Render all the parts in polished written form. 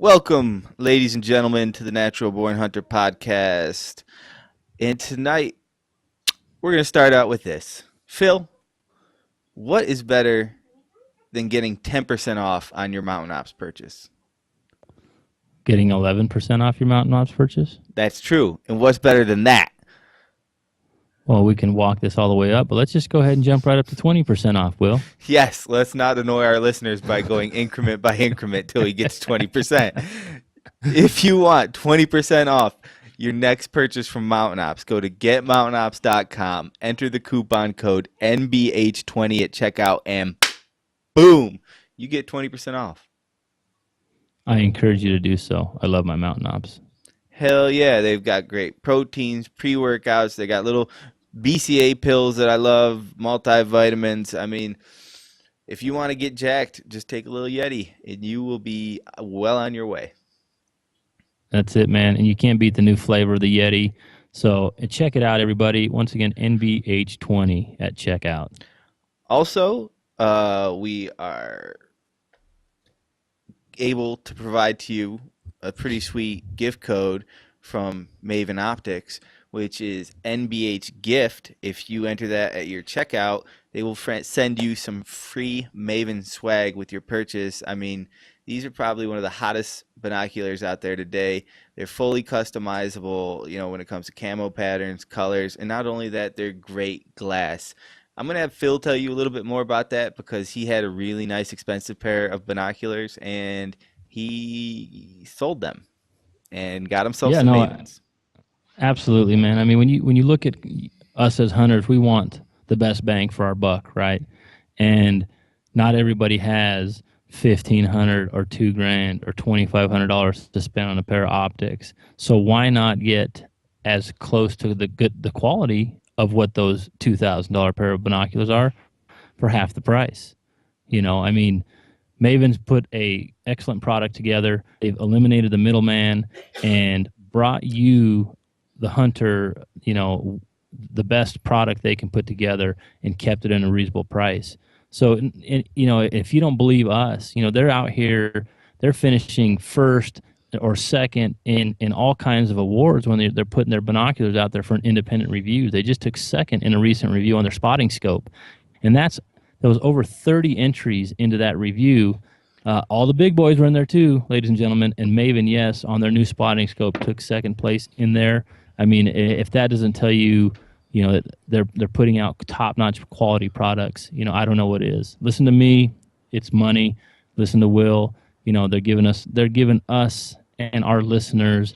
Welcome, ladies and gentlemen, to the Natural Born Hunter podcast. And tonight, we're going to start out with this. Phil, what is better than getting 10% off on your Mountain Ops purchase? Getting 11% off your Mountain Ops purchase? That's true. And what's better than that? Well, we can walk this all the way up, but let's just go ahead and jump right up to 20% off, Will. Yes, let's not annoy our listeners by going increment by increment till he gets 20%. If you want 20% off your next purchase from Mountain Ops, go to getmountainops.com, enter the coupon code NBH20 at checkout, and boom, you get 20% off. I encourage you to do so. I love my Mountain Ops. Hell yeah, they've got great proteins, pre-workouts. They got little BCA pills that I love, multivitamins. I mean, if you want to get jacked, just take a little Yeti, and you will be well on your way. That's it, man. And you can't beat the new flavor of the Yeti. So check it out, everybody. Once again, NBH20 at checkout. Also, we are able to provide to you a pretty sweet gift code from Maven Optics, which is NBH Gift. If you enter that at your checkout, they will send you some free Maven swag with your purchase. I mean, these are probably one of the hottest binoculars out there today. They're fully customizable, when it comes to camo patterns, colors, and not only that, they're great glass. I'm going to have Phil tell you a little bit more about that because he had a really nice, expensive pair of binoculars, and he sold them and got himself some Mavens. Absolutely, man. I mean, when you look at us as hunters, we want the best bang for our buck, right? And not everybody has $1,500 or $2,000 or $2,500 to spend on a pair of optics. So why not get as close to the quality of what those $2,000 pair of binoculars are for half the price? I mean, Maven's put a excellent product together. They've eliminated the middleman and brought you, the hunter, the best product they can put together and kept it in a reasonable price. So, if you don't believe us, they're out here, they're finishing first or second in all kinds of awards when they're putting their binoculars out there for an independent review. They just took second in a recent review on their spotting scope. And there was over 30 entries into that review. All the big boys were in there too, ladies and gentlemen. And Maven, yes, on their new spotting scope, took second place in there. I mean, if that doesn't tell you, that they're putting out top-notch quality products, I don't know what is. Listen to me, it's money. Listen to Will, they're giving us and our listeners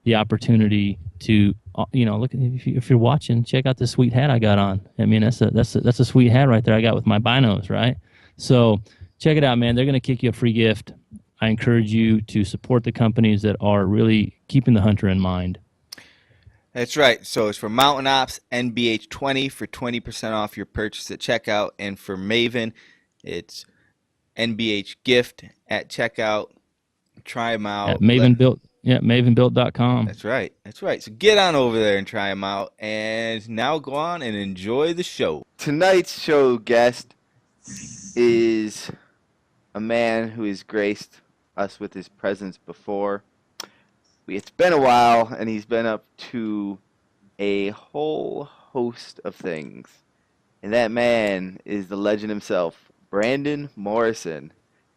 the opportunity to, look, if you're watching, check out this sweet hat I got on. I mean, that's a sweet hat right there I got with my binos, right? So check it out, man. They're going to kick you a free gift. I encourage you to support the companies that are really keeping the hunter in mind. That's right. So it's for Mountain Ops, NBH20 for 20% off your purchase at checkout. And for Maven, it's NBH Gift at checkout. Try them out. At Mavenbuilt.com. That's right. So get on over there and try them out. And now go on and enjoy the show. Tonight's show guest is a man who has graced us with his presence before. It's been a while, and he's been up to a whole host of things. And that man is the legend himself, Brandon Morrison.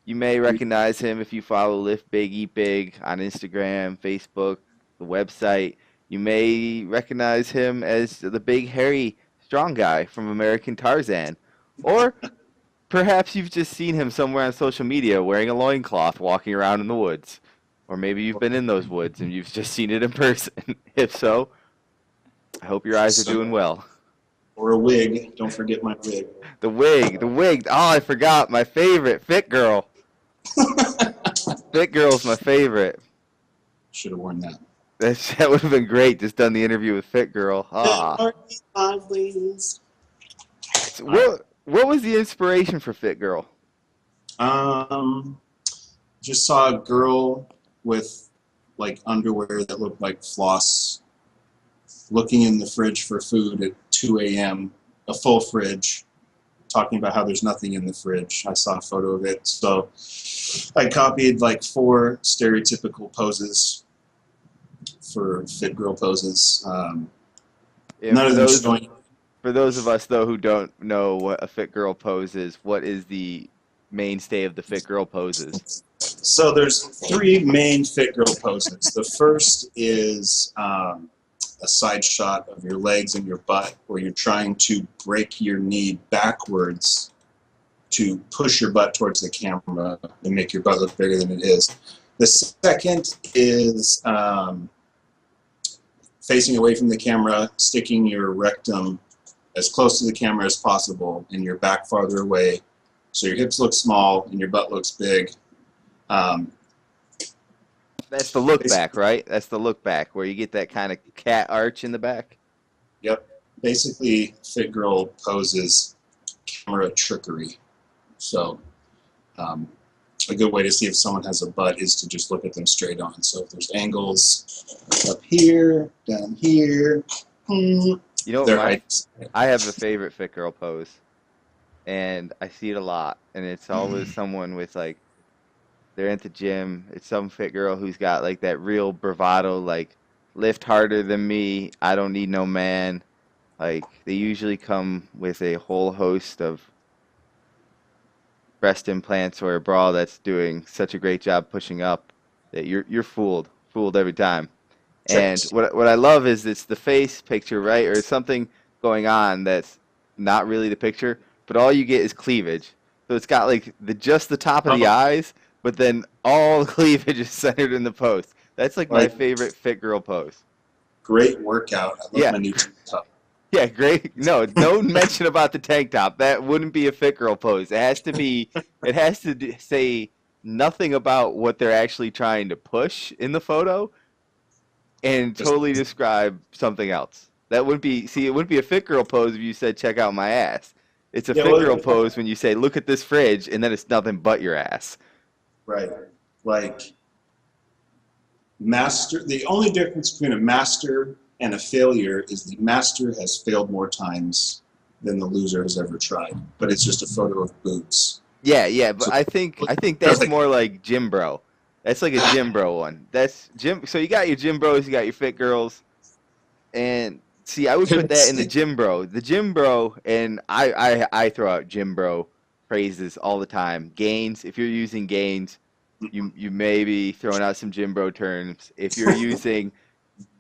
You may recognize him if you follow Lift Big, Eat Big on Instagram, Facebook, the website. You may recognize him as the big, hairy, strong guy from American Tarzan. Or perhaps you've just seen him somewhere on social media wearing a loincloth walking around in the woods. Or maybe you've been in those woods and you've just seen it in person. If so, I hope your eyes are doing well. Or a wig. Don't forget my wig. The wig. Oh, I forgot. My favorite, Fit Girl. Fit Girl's my favorite. Should have worn that. That would have been great, just done the interview with Fit Girl. Ah. So what was the inspiration for Fit Girl? Just saw a girl with like underwear that looked like floss looking in the fridge for food at 2 a.m., a full fridge, talking about how there's nothing in the fridge. I saw a photo of it. So I copied like 4 stereotypical poses for fit girl poses. Yeah, None of them showing. For those of us, though, who don't know what a fit girl pose is, what is the mainstay of the fit girl poses? So there's 3 main fit girl poses. The first is a side shot of your legs and your butt, where you're trying to break your knee backwards to push your butt towards the camera and make your butt look bigger than it is. The second is facing away from the camera, sticking your rectum as close to the camera as possible and your back farther away, so your hips look small and your butt looks big. That's the look back, right? That's the look back, where you get that kind of cat arch in the back. Yep. Basically, fit girl poses camera trickery. So a good way to see if someone has a butt is to just look at them straight on. So if there's angles up here, down here, You know, they're I have a favorite fit girl pose, and I see it a lot, and it's always someone with like, they're at the gym. It's some fit girl who's got like that real bravado, like lift harder than me. I don't need no man. Like they usually come with a whole host of breast implants or a bra that's doing such a great job pushing up that you're fooled every time. And what I love is it's the face picture, right, or something going on that's not really the picture, but all you get is cleavage. So it's got like just the top of the eyes, but then all the cleavage is centered in the pose. That's like my favorite fit girl pose. Great workout. I love my new tank top. Yeah, great. No mention about the tank top. That wouldn't be a fit girl pose. It has to be. It has to say nothing about what they're actually trying to push in the photo, and totally describe something else. That wouldn't be. See, it wouldn't be a fit girl pose if you said "check out my ass." It's a fit girl pose when you say "look at this fridge," and then it's nothing but your ass. Right. Like master. The only difference between a master and a failure is the master has failed more times than the loser has ever tried. But it's just a photo of boobs. Yeah, but I think that's more like gym bro. That's like a gym bro one. That's gym. So you got your gym bros, you got your fit girls, and see, I would put that in the gym bro. The gym bro, and I throw out gym bro phrases all the time. Gains. If you're using gains, you may be throwing out some gym bro terms. If you're using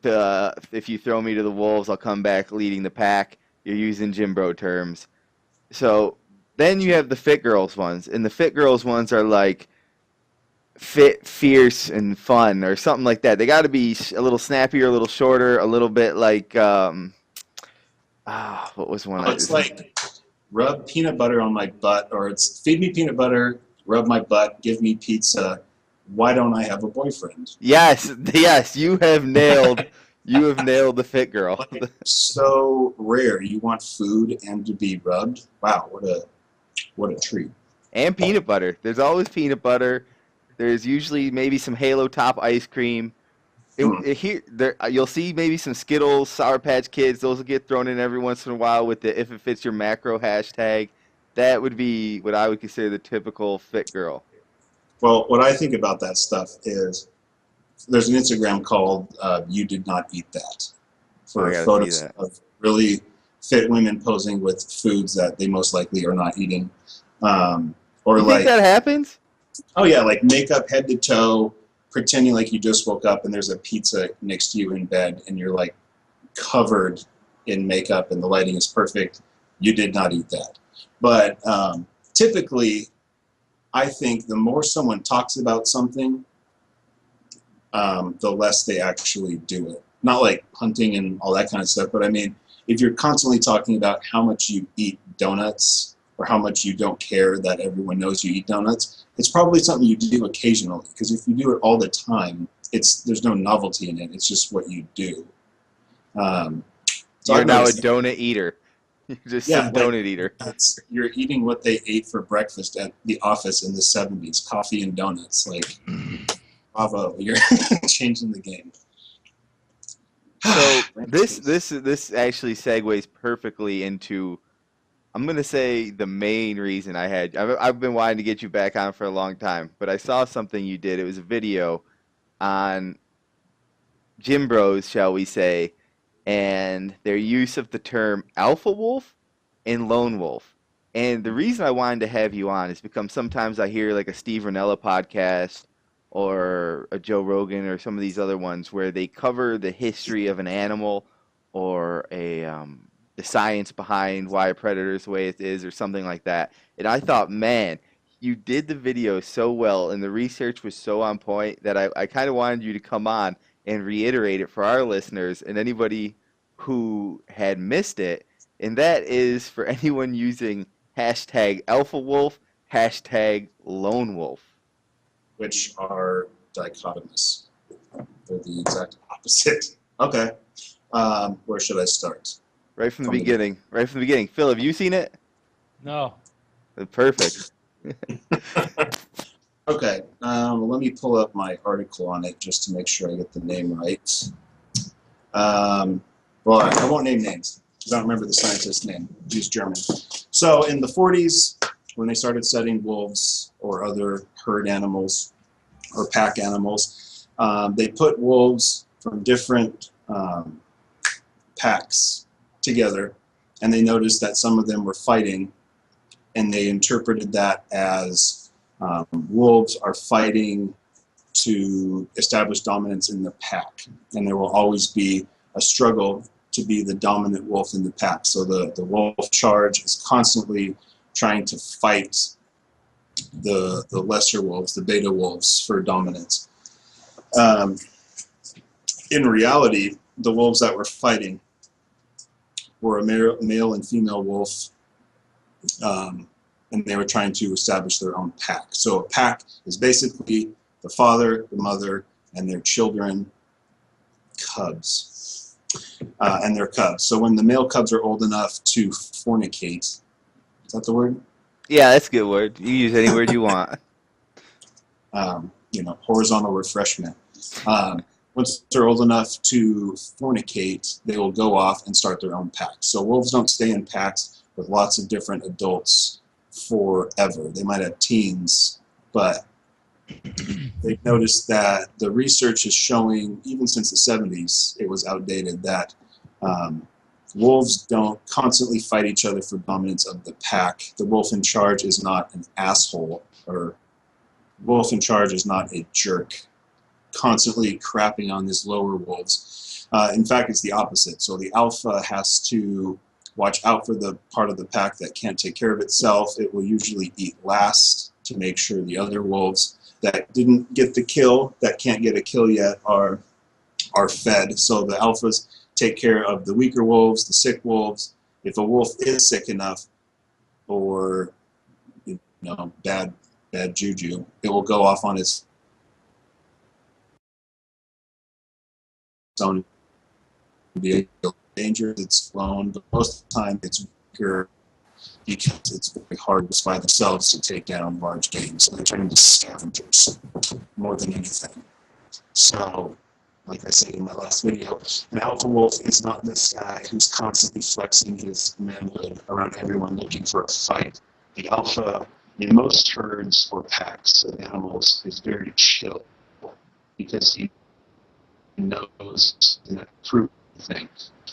if you throw me to the wolves, I'll come back leading the pack. You're using gym bro terms. So then you have the fit girls ones, and the fit girls ones are like fit, fierce, and fun, or something like that. They got to be a little snappier, a little shorter, a little bit like what was one? It's like rub peanut butter on my butt, or it's feed me peanut butter, rub my butt, give me pizza. Why don't I have a boyfriend? Yes, you have nailed. You have nailed the fit girl. Like, so rare. You want food and to be rubbed. Wow, what a treat. And peanut butter. There's always peanut butter. There's usually maybe some Halo Top ice cream. You'll see maybe some Skittles, Sour Patch Kids. Those will get thrown in every once in a while with the "if it fits your macro" hashtag. That would be what I would consider the typical fit girl. Well, what I think about that stuff is there's an Instagram called "You Did Not Eat That" for photos of really fit women posing with foods that they most likely are not eating. Or you think that happens? Oh yeah, like makeup head to toe, pretending like you just woke up and there's a pizza next to you in bed and you're like covered in makeup and the lighting is perfect. You did not eat that. But typically, I think the more someone talks about something, the less they actually do it. Not like hunting and all that kind of stuff, but I mean, if you're constantly talking about how much you eat donuts or how much you don't care that everyone knows you eat donuts, it's probably something you do occasionally. Because if you do it all the time, there's no novelty in it. It's just what you do. So you're now a donut eater. You're just some donut eater. You're eating what they ate for breakfast at the office in the 70s, coffee and donuts. Like, bravo, you're changing the game. So this actually segues perfectly into I'm going to say the main reason I've been wanting to get you back on for a long time, but I saw something you did. It was a video on Gym Bros, shall we say, and their use of the term alpha wolf and lone wolf. And the reason I wanted to have you on is because sometimes I hear like a Steve Ranella podcast or a Joe Rogan or some of these other ones where they cover the history of an animal or the science behind why a predator is the way it is or something like that. And I thought, man, you did the video so well and the research was so on point that I kind of wanted you to come on and reiterate it for our listeners and anybody who had missed it. And that is for anyone using hashtag alpha wolf, hashtag lone wolf. Which are dichotomous. They're the exact opposite. Okay. Where should I start? Right from the beginning. Right from the beginning. Phil, have you seen it? No. Perfect. Okay. Let me pull up my article on it just to make sure I get the name right. Well, I won't name names because I don't remember the scientist's name. He's German. So in the 40s, when they started studying wolves or other herd animals or pack animals, they put wolves from different packs together, and they noticed that some of them were fighting, and they interpreted that as wolves are fighting to establish dominance in the pack, and there will always be a struggle to be the dominant wolf in the pack. So the wolf charge is constantly trying to fight the lesser wolves, the beta wolves, for dominance. In reality, the wolves that were fighting were a male and female wolf, and they were trying to establish their own pack. So a pack is basically the father, the mother, and their children, cubs, and their cubs. So when the male cubs are old enough to fornicate, is that the word? Yeah, that's a good word. You use any word you want. Horizontal refreshment. Once they're old enough to fornicate, they will go off and start their own pack. So wolves don't stay in packs with lots of different adults forever. They might have teens, but they've noticed that the research is showing, even since the 70s, it was outdated, that wolves don't constantly fight each other for dominance of the pack. The wolf in charge is not an asshole, or wolf in charge is not a jerk, constantly crapping on his lower wolves. In fact, it's the opposite. So the alpha has to watch out for the part of the pack that can't take care of itself. It will usually eat last to make sure the other wolves that didn't get the kill, that can't get a kill yet, are fed. So the alphas take care of the weaker wolves, the sick wolves. If a wolf is sick enough, or bad juju, it will go off on its own, be dangerous. It's alone, but most of the time it's weaker because it's very hard by themselves to take down large game. So they turn into scavengers more than anything. So, like I said in my last video, an alpha wolf is not this guy who's constantly flexing his manhood around everyone looking for a fight. The alpha in most herds or packs of animals is very chill because he knows that fruit thing.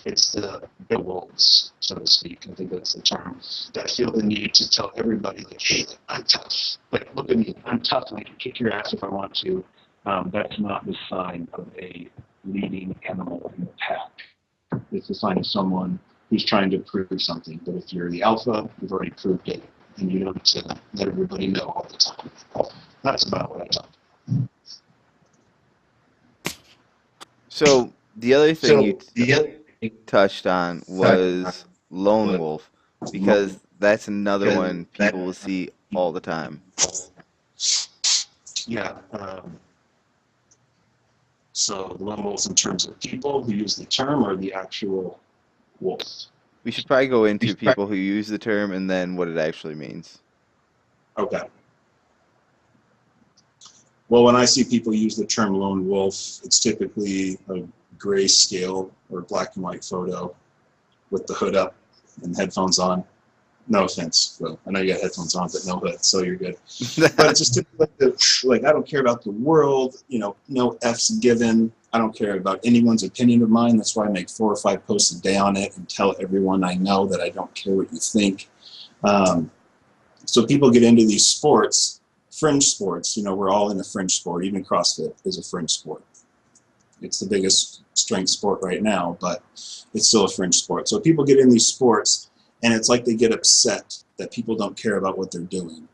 It's the wolves, so to speak, I think that's the term, that feel the need to tell everybody, like, hey, I'm tough. Like, look at me, I'm tough, and I can kick your ass if I want to. That's not the sign of a leading animal in the pack. It's the sign of someone who's trying to prove something. But if you're the alpha, you've already proved it, and you don't need to let everybody know all the time. That's about what I thought. So the other thing you touched on was lone wolf, because that's another one people will see all the time. Yeah. So lone wolves in terms of people who use the term, or the actual wolf? We should probably go into people who use the term and then what it actually means. Okay. Well, when I see people use the term lone wolf, it's typically a grayscale or black and white photo with the hood up and headphones on. No offense, Will. I know you got headphones on, but no hood, so you're good. But it's just like I don't care about the world, no F's given. I don't care about anyone's opinion of mine. That's why I make 4 or 5 posts a day on it and tell everyone I know that I don't care what you think. So people get into these sports, fringe sports. We're all in a fringe sport. Even CrossFit is a fringe sport. It's the biggest strength sport right now, but it's still a fringe sport. So people get in these sports, and it's like they get upset that people don't care about what they're doing.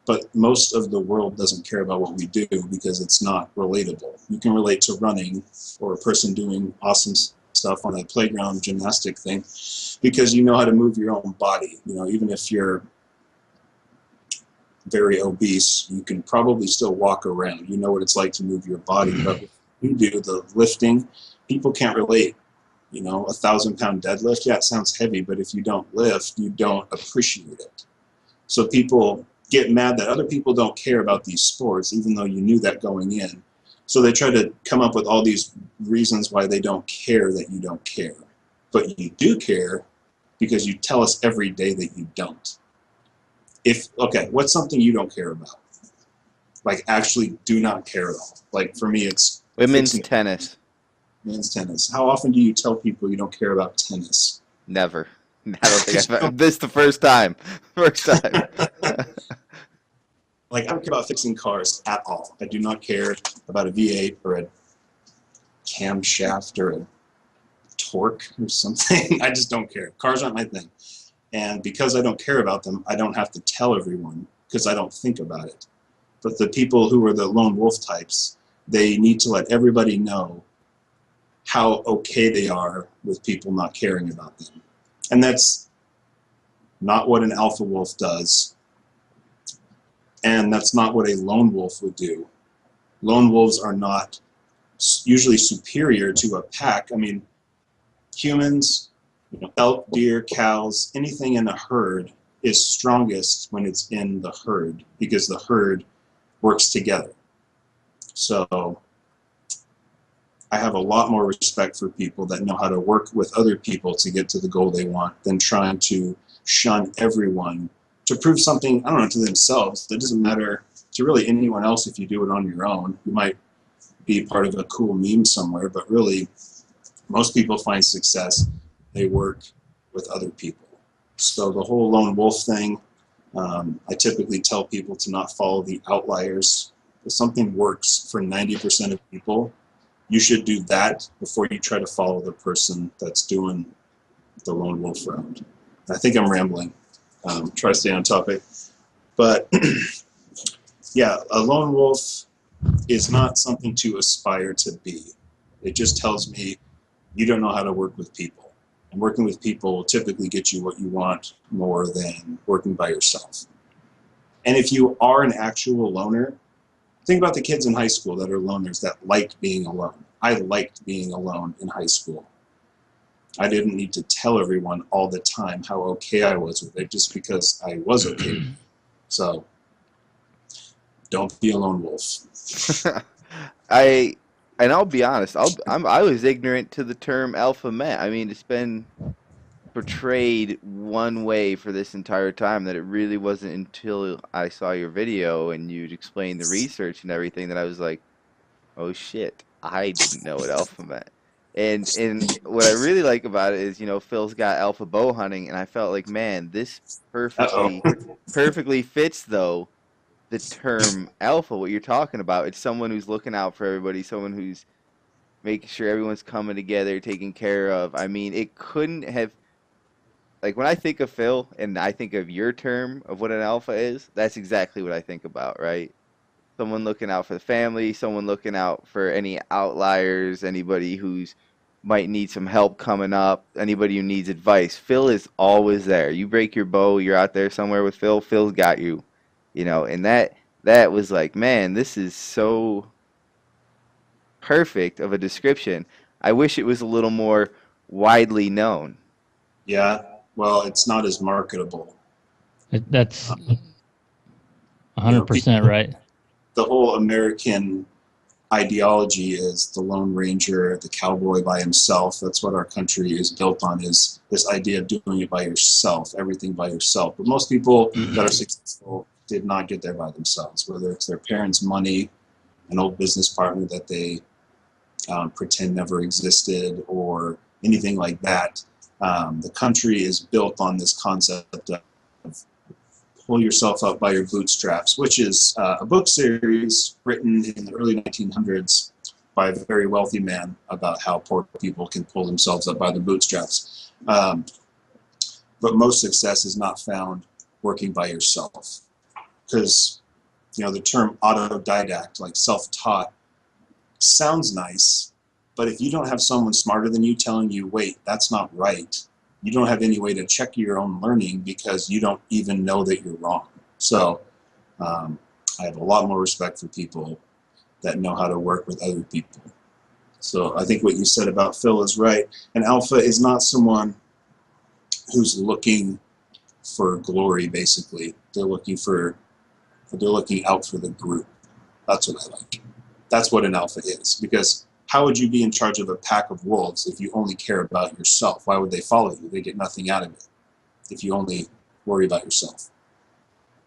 But most of the world doesn't care about what we do because it's not relatable. You can relate to running or a person doing awesome stuff on a playground gymnastic thing because you know how to move your own body. Even if you're very obese, you can probably still walk around. You know what it's like to move your body. But if you do the lifting, people can't relate. 1,000-pound deadlift, yeah, it sounds heavy, but if you don't lift, you don't appreciate it. So people get mad that other people don't care about these sports, even though you knew that going in. So they try to come up with all these reasons why they don't care that you don't care. But you do care because you tell us every day that you don't. What's something you don't care about? Like actually do not care at all. Like for me, it's women's tennis. Men's tennis. How often do you tell people you don't care about tennis? Never. I don't think I've this the first time. First time. Like, I don't care about fixing cars at all. I do not care about a V8 or a camshaft or a torque or something. I just don't care. Cars aren't my thing. And because I don't care about them, I don't have to tell everyone because I don't think about it. But the people who are the lone wolf types, they need to let everybody know how okay they are with people not caring about them. And that's not what an alpha wolf does. And that's not what a lone wolf would do. Lone wolves are not usually superior to a pack. I mean, humans, elk, deer, cows, anything in a herd is strongest when it's in the herd because the herd works together. So I have a lot more respect for people that know how to work with other people to get to the goal they want than trying to shun everyone to prove something, I don't know, to themselves. That doesn't matter to really anyone else if you do it on your own. You might be part of a cool meme somewhere, but really most people find success, they work with other people. So the whole lone wolf thing, I typically tell people to not follow the outliers. If something works for 90% of people, you should do that before you try to follow the person that's doing the lone wolf route. I think I'm rambling. Try to stay on topic. But yeah, a lone wolf is not something to aspire to be. It just tells me you don't know how to work with people. And working with people will typically get you what you want more than working by yourself. And if you are an actual loner, think about the kids in high school that are loners that like being alone. I liked being alone in high school. I didn't need to tell everyone all the time how okay I was with it just because I was okay with it. So don't be a lone wolf. I'll be honest. I was ignorant to the term alpha male. I mean, it's been portrayed one way for this entire time that it really wasn't until I saw your video and you'd explained the research and everything that I was like, oh shit, I didn't know what alpha meant. And what I really like about it is, Phil's got alpha bow hunting, and I felt like, man, this perfectly fits though the term alpha. What you're talking about, it's someone who's looking out for everybody, someone who's making sure everyone's coming together, taken care of. I mean, it couldn't have. Like when I think of Phil and I think of your term of what an alpha is, that's exactly what I think about, right? Someone looking out for the family, someone looking out for any outliers, anybody who's might need some help coming up, anybody who needs advice. Phil is always there. You break your bow, you're out there somewhere with Phil, Phil's got you. And that was like, man, this is so perfect of a description. I wish it was a little more widely known. Yeah, well, it's not as marketable. That's 100% right. The whole American ideology is the Lone Ranger, the cowboy by himself. That's what our country is built on, is this idea of doing it by yourself, everything by yourself. But most people that are successful did not get there by themselves, whether it's their parents' money, an old business partner that they pretend never existed, or anything like that. The country is built on this concept of pull yourself up by your bootstraps, which is a book series written in the early 1900s by a very wealthy man about how poor people can pull themselves up by their bootstraps. But most success is not found working by yourself, because the term autodidact, like self-taught, sounds nice, but if you don't have someone smarter than you telling you, wait, that's not right, you don't have any way to check your own learning, because you don't even know that you're wrong. So I have a lot more respect for people that know how to work with other people. So I think what you said about Phil is right. An alpha is not someone who's looking for glory, basically. They're looking out for the group. That's what I like. That's what an alpha is, because how would you be in charge of a pack of wolves if you only care about yourself? Why would they follow you? They get nothing out of it if you only worry about yourself.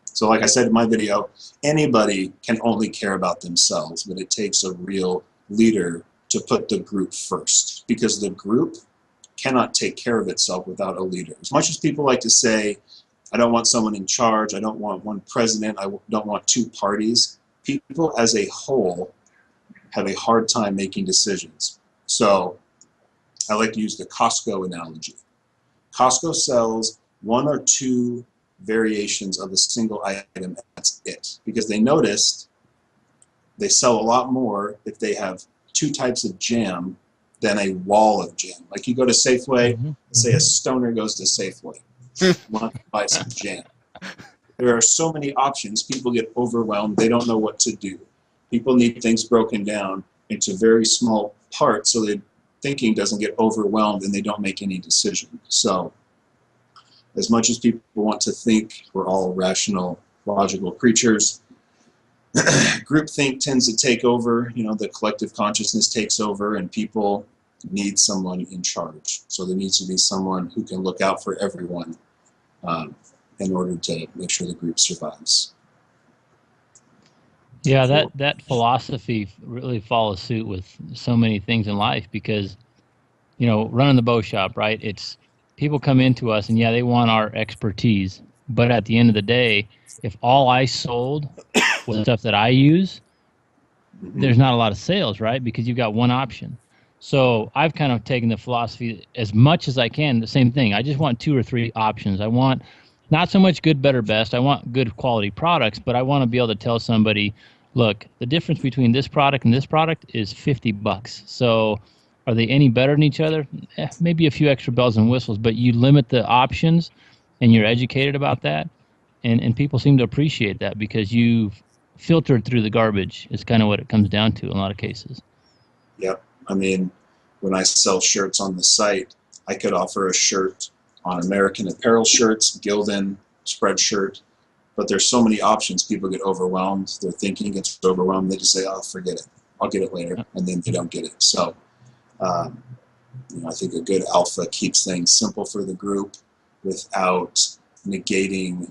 So like I said in my video, anybody can only care about themselves, but it takes a real leader to put the group first, because the group cannot take care of itself without a leader. As much as people like to say, I don't want someone in charge, I don't want one president, I don't want two parties, people as a whole have a hard time making decisions. So I like to use the Costco analogy. Costco sells one or two variations of a single item, that's it. Because they noticed they sell a lot more if they have two types of jam than a wall of jam. Like you go to Safeway, say a stoner goes to Safeway, want to buy some jam. There are so many options, people get overwhelmed, they don't know what to do. People need things broken down into very small parts so that thinking doesn't get overwhelmed and they don't make any decision. So as much as people want to think we're all rational, logical creatures, groupthink tends to take over, the collective consciousness takes over, and people need someone in charge. So there needs to be someone who can look out for everyone in order to make sure the group survives. Yeah, that philosophy really follows suit with so many things in life, because, running the bow shop, right? It's people come into us and they want our expertise. But at the end of the day, if all I sold was stuff that I use, there's not a lot of sales, right? Because you've got one option. So I've kind of taken the philosophy as much as I can, the same thing. I just want 2 or 3 options. I want not so much good, better, best. I want good quality products, but I want to be able to tell somebody, look, the difference between this product and this product is $50. So are they any better than each other? Maybe a few extra bells and whistles, but you limit the options and you're educated about that. And people seem to appreciate that, because you've filtered through the garbage is kind of what it comes down to in a lot of cases. Yep. I mean, when I sell shirts on the site, I could offer a shirt on American Apparel shirts, Gildan, Spreadshirt, but there's so many options, people get overwhelmed. Their thinking gets overwhelmed. They just say, oh, forget it. I'll get it later. And then they don't get it. So I think a good alpha keeps things simple for the group without negating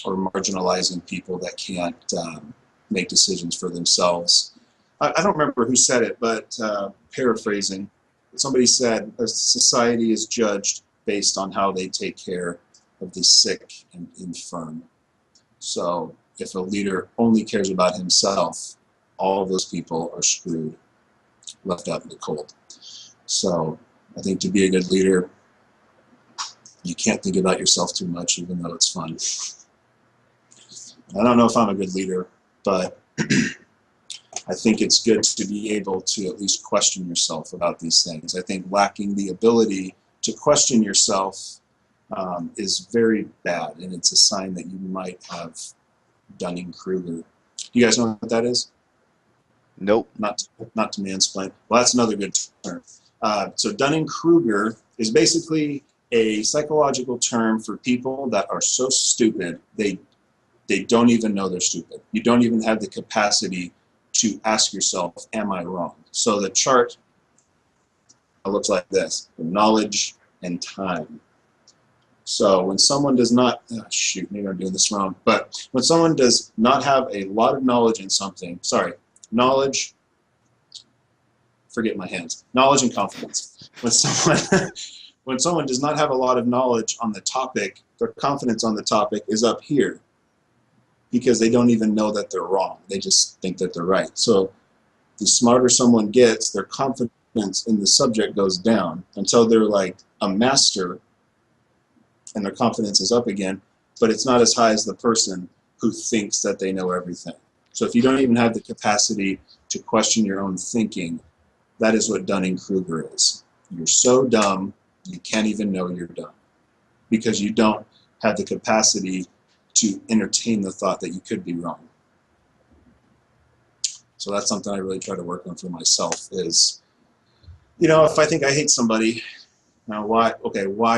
or marginalizing people that can't make decisions for themselves. I don't remember who said it, but paraphrasing, somebody said a society is judged based on how they take care of the sick and infirm. So if a leader only cares about himself, all of those people are screwed, left out in the cold. So I think to be a good leader, you can't think about yourself too much, even though it's fun. I don't know if I'm a good leader, but I think it's good to be able to at least question yourself about these things. I think lacking the ability to question yourself is very bad, and it's a sign that you might have Dunning-Kruger. You guys know what that is? Nope. Not to mansplain. Well, that's another good term. So Dunning-Kruger is basically a psychological term for people that are so stupid they don't even know they're stupid. You don't even have the capacity to ask yourself, am I wrong? So the chart looks like this: knowledge and time. So when someone does not, oh shoot, maybe I'm doing this wrong, but when someone does not have a lot of knowledge in something, knowledge, forget my hands, knowledge and confidence. When someone does not have a lot of knowledge on the topic, their confidence on the topic is up here because they don't even know that they're wrong. They just think that they're right. So the smarter someone gets, their confidence in the subject goes down until they're like a master and their confidence is up again, but it's not as high as the person who thinks that they know everything. So if you don't even have the capacity to question your own thinking, that is what Dunning-Kruger is. You're so dumb, you can't even know you're dumb because you don't have the capacity to entertain the thought that you could be wrong. So that's something I really try to work on for myself is, if I think I hate somebody, now why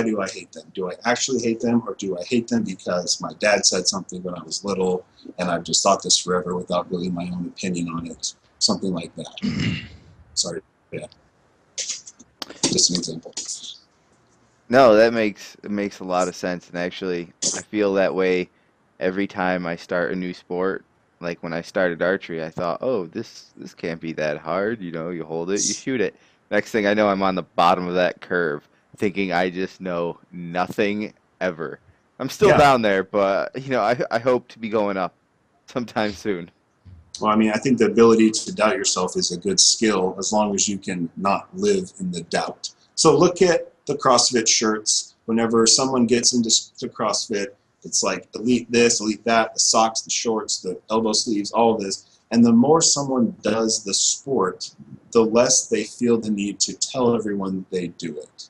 do I hate them? Do I actually hate them, or do I hate them because my dad said something when I was little and I've just thought this forever without really my own opinion on it? Something like that. Sorry. Yeah. Just an example. No, it makes a lot of sense, and actually, I feel that way every time I start a new sport. Like when I started archery, I thought, oh, this can't be that hard. You hold it, you shoot it. Next thing I know, I'm on the bottom of that curve, thinking I just know nothing ever. I'm still down there, but I hope to be going up sometime soon. Well, I mean, I think the ability to doubt yourself is a good skill as long as you can not live in the doubt. So look at the CrossFit shirts. Whenever someone gets into CrossFit, it's like elite this, elite that, the socks, the shorts, the elbow sleeves, all of this. And the more someone does the sport, the less they feel the need to tell everyone they do it.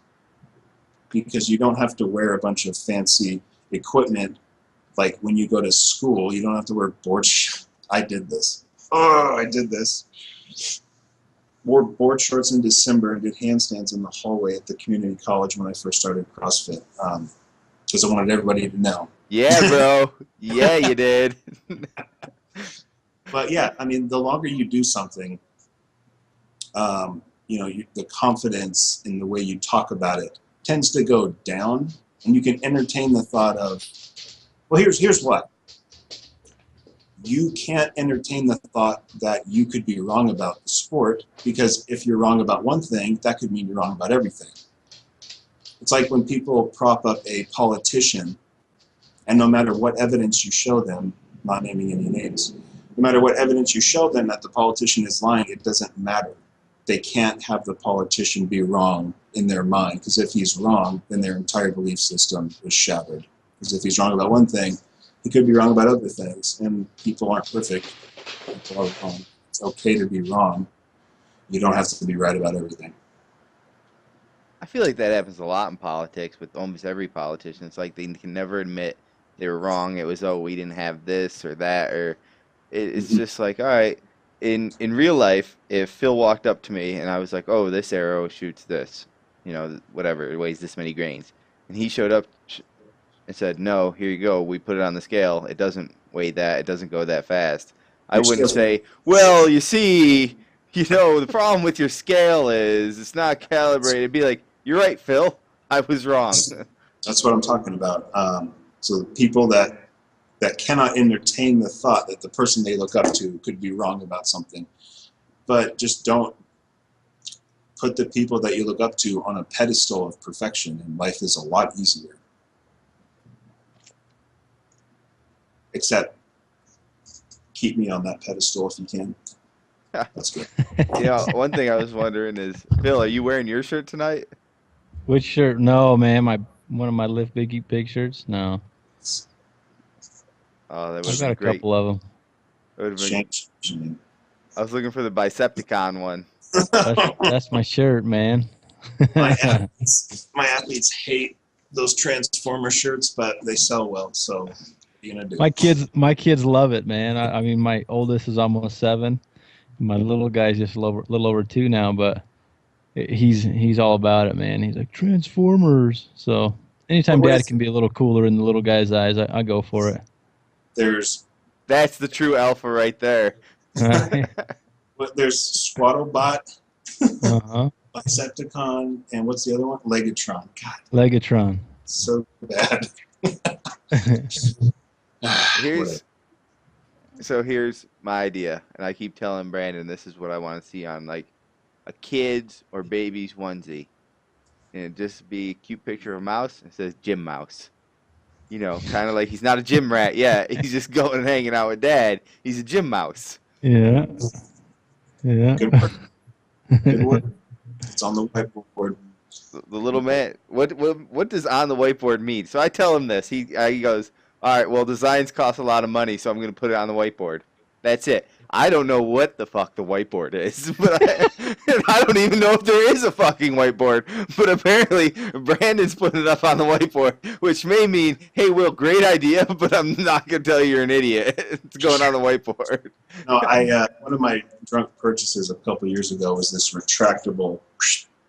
Because you don't have to wear a bunch of fancy equipment. Like when you go to school, you don't have to wear board shorts. I did this. Wore board shorts in December and did handstands in the hallway at the community college when I first started CrossFit. Because I wanted everybody to know. Yeah, bro. Yeah, you did. But yeah, I mean, the longer you do something, the confidence in the way you talk about it tends to go down, and you can entertain the thought of, well, here's what. You can't entertain the thought that you could be wrong about the sport, because if you're wrong about one thing, that could mean you're wrong about everything. It's like when people prop up a politician, and no matter what evidence you show them, not naming any names, no matter what evidence you show them that the politician is lying, it doesn't matter. They can't have the politician be wrong in their mind, because if he's wrong, then their entire belief system is shattered. Because if he's wrong about one thing, he could be wrong about other things, and people aren't perfect. People are wrong. It's okay to be wrong. You don't have to be right about everything. I feel like that happens a lot in politics with almost every politician. It's like they can never admit they were wrong. It was, oh, we didn't have this or that, or it's just like, all right. In real life, if Phil walked up to me and I was like, oh, this arrow shoots this, whatever, it weighs this many grains, and he showed up and said, no, here you go, we put it on the scale, it doesn't weigh that, it doesn't go that fast, I wouldn't say, well, you see, the problem with your scale is it's not calibrated. It'd be like, you're right, Phil, I was wrong. That's what I'm talking about. So people that cannot entertain the thought that the person they look up to could be wrong about something, but just don't put the people that you look up to on a pedestal of perfection, and life is a lot easier. Except keep me on that pedestal if you can. That's good. One thing I was wondering is, Phil, are you wearing your shirt tonight? Which shirt? No, man. One of my Lift Big shirts? No. Oh, that I've got a couple of them. Shame. I was looking for the Bicepticon one. That's my shirt, man. My athletes hate those Transformer shirts, but they sell well, so what are you gonna do? My kids love it, man. I mean, my oldest is almost 7. My little guy's just a little over 2 now, but he's all about it, man. He's like, Transformers. So anytime Dad can be a little cooler in the little guy's eyes, I go for it. That's the true alpha right there. Right. But there's Squattobot, Uh-huh. Bicepticon, and what's the other one? Legatron. God, Legatron. so bad. Whatever. Here's my idea, and I keep telling Brandon this is what I want to see on like a kid's or baby's onesie, and it'd just be a cute picture of a mouse. And it says Gym Mouse. You know, kind of like he's not a gym rat yet. He's just going and hanging out with dad. He's a gym mouse. Yeah. Yeah. Good work. Good work. It's on the whiteboard. The little man. What does on the whiteboard mean? So I tell him this. He goes, all right. Well, designs cost a lot of money, so I'm going to put it on the whiteboard. That's it. I don't know what the fuck the whiteboard is, but I don't even know if there is a fucking whiteboard. But apparently, Brandon's putting it up on the whiteboard, which may mean, hey, Will, great idea, but I'm not gonna tell you you're an idiot. It's going on the whiteboard. No, one of my drunk purchases a couple years ago was this retractable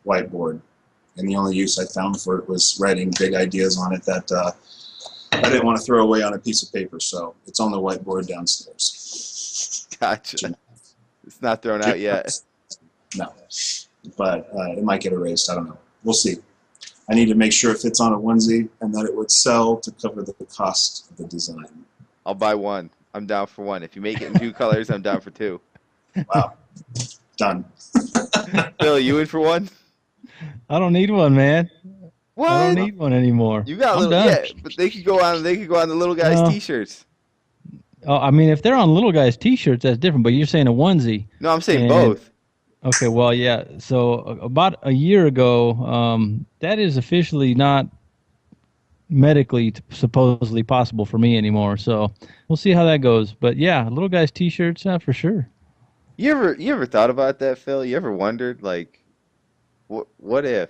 whiteboard, and the only use I found for it was writing big ideas on it that I didn't want to throw away on a piece of paper, so it's on the whiteboard downstairs. Gotcha. It's not thrown out yet. No, but it might get erased. I don't know. We'll see. I need to make sure it fits on a onesie and that it would sell to cover the cost of the design. I'll buy one. I'm down for one. If you make it in 2 colors, I'm down for 2. Wow. Done. Phil, you in for one? I don't need one, man. What? I don't need one anymore. You got a I'm little, done. yeah, but they could go on the little guys' No. t-shirts. Oh, I mean, if they're on little guys' T-shirts, that's different. But you're saying a onesie. No, I'm saying And- both. Okay, well, yeah. So about a year ago, that is officially not medically supposedly possible for me anymore. So we'll see how that goes. But yeah, little guys' T-shirts, for sure. You ever thought about that, Phil? You ever wondered, like, what if?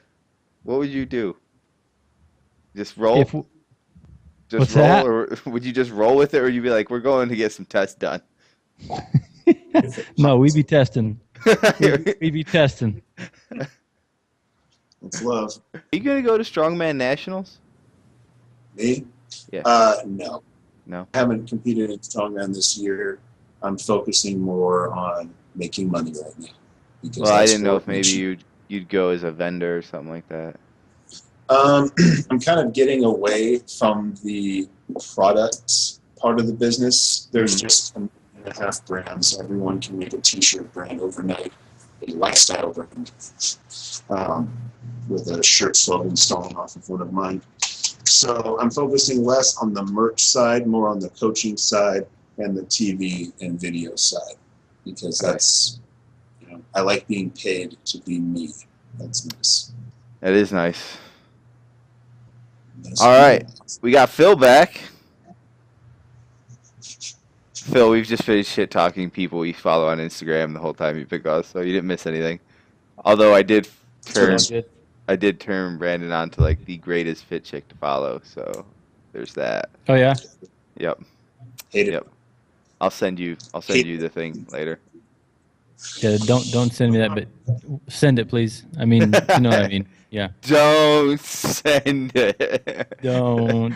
What would you do? Just roll? Just what's roll, that? or would you just roll with it, or you'd be like, we're going to get some tests done? No, we be testing. We be testing. It's love. Are you gonna go to Strongman Nationals? Me? Yeah. No. No. I haven't competed in strongman this year. I'm focusing more on making money right now. Because Well, I that's didn't know what if maybe you'd go as a vendor or something like that. I'm kind of getting away from the products part of the business. There's just 1.5 brands. Everyone can make a t-shirt brand overnight, a lifestyle brand, with a shirt slogan stolen off of one of mine. So I'm focusing less on the merch side, more on the coaching side and the TV and video side, because that's, I like being paid to be me. That's nice. That is nice. All right, we got Phil back. Phil, we've just finished shit talking people we follow on Instagram the whole time you pick us, so you didn't miss anything. Although I did turn Brandon on to like the greatest fit chick to follow, so there's that. Oh yeah. Yep. Hate it. Yep. I'll send you the thing later. Yeah. Don't send me that, but send it, please. I mean, you know what I mean. Yeah. Don't send it. Don't.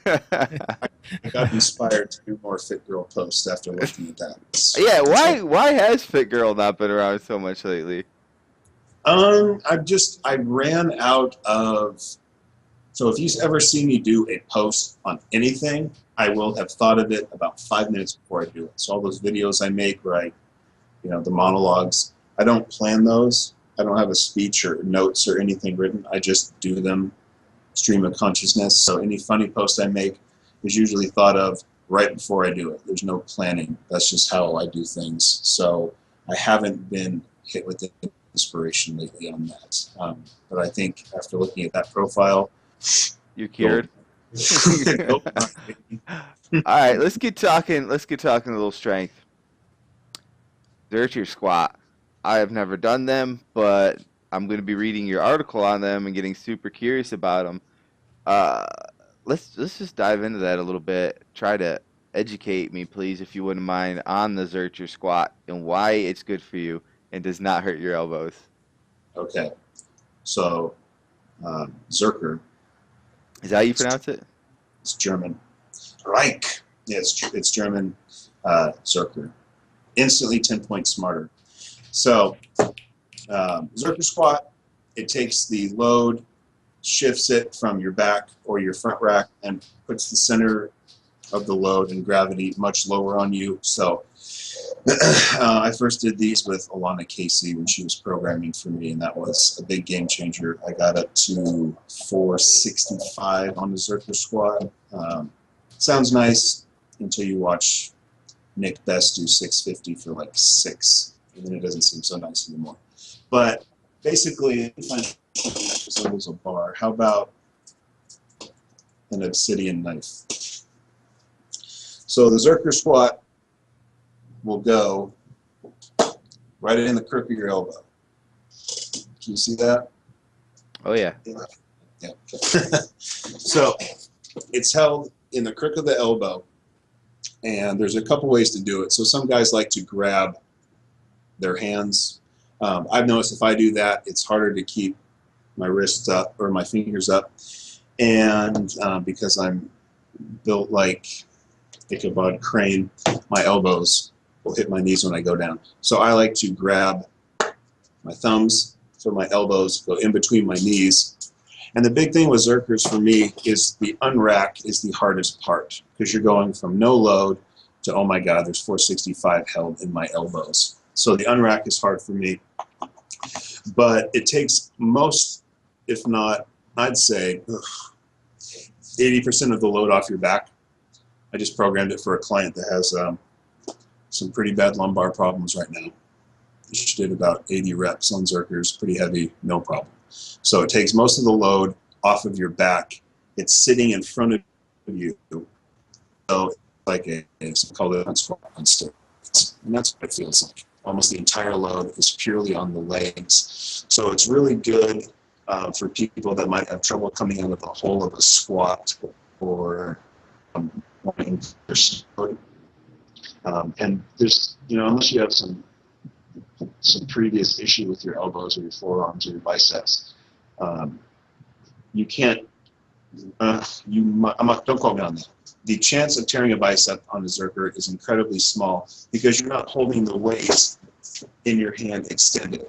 I got inspired to do more Fit Girl posts after looking at that. Yeah, why has Fit Girl not been around so much lately? I ran out of. So if you ever see me do a post on anything, I will have thought of it about 5 minutes before I do it. So all those videos I make, right, the monologues, I don't plan those. I don't have a speech or notes or anything written. I just do them, stream of consciousness. So any funny post I make is usually thought of right before I do it. There's no planning. That's just how I do things. So I haven't been hit with inspiration lately on that. But I think after looking at that profile, you're cured. All right, let's get talking a little strength. Zerker Squat. I have never done them, but I'm going to be reading your article on them and getting super curious about them. Let's just dive into that a little bit. Try to educate me, please, if you wouldn't mind, on the Zerker Squat and why it's good for you and does not hurt your elbows. Okay. So, Zerker. Is that how you pronounce it? It's German. Reich. Yeah, it's German. Zerker. instantly 10 points smarter. So Zerker Squat, it takes the load, shifts it from your back or your front rack, and puts the center of the load and gravity much lower on you. So I first did these with Alana Casey when she was programming for me, and that was a big game changer. I got up to 465 on the Zerker Squat. Sounds nice until you watch Nick Best do 650 for like 6, and then it doesn't seem so nice anymore. But basically, so there's a bar. How about an obsidian knife? So the Zerker Squat will go right in the crook of your elbow. Can you see that? Oh, yeah. Yeah. So it's held in the crook of the elbow, and there's a couple ways to do it. So some guys like to grab their hands. I've noticed if I do that, it's harder to keep my wrists up or my fingers up, and because I'm built like Ichabod Crane, my elbows will hit my knees when I go down. So I like to grab my thumbs so my elbows go in between my knees. And the big thing with Zerkers for me is the unrack is the hardest part, because you're going from no load to, oh my God, there's 465 held in my elbows. So the unrack is hard for me. But it takes most, if not, I'd say 80% of the load off your back. I just programmed it for a client that has some pretty bad lumbar problems right now. She did about 80 reps on Zerkers, pretty heavy, no problem. So it takes most of the load off of your back. It's sitting in front of you. So it's like it's called a squat on stilts. And that's what it feels like. Almost the entire load is purely on the legs. So it's really good for people that might have trouble coming out of the hole of a squat or wanting to and there's, unless you have some previous issue with your elbows or your forearms or your biceps, you can't, don't quote me on that. The chance of tearing a bicep on a Zerker is incredibly small because you're not holding the weight in your hand extended.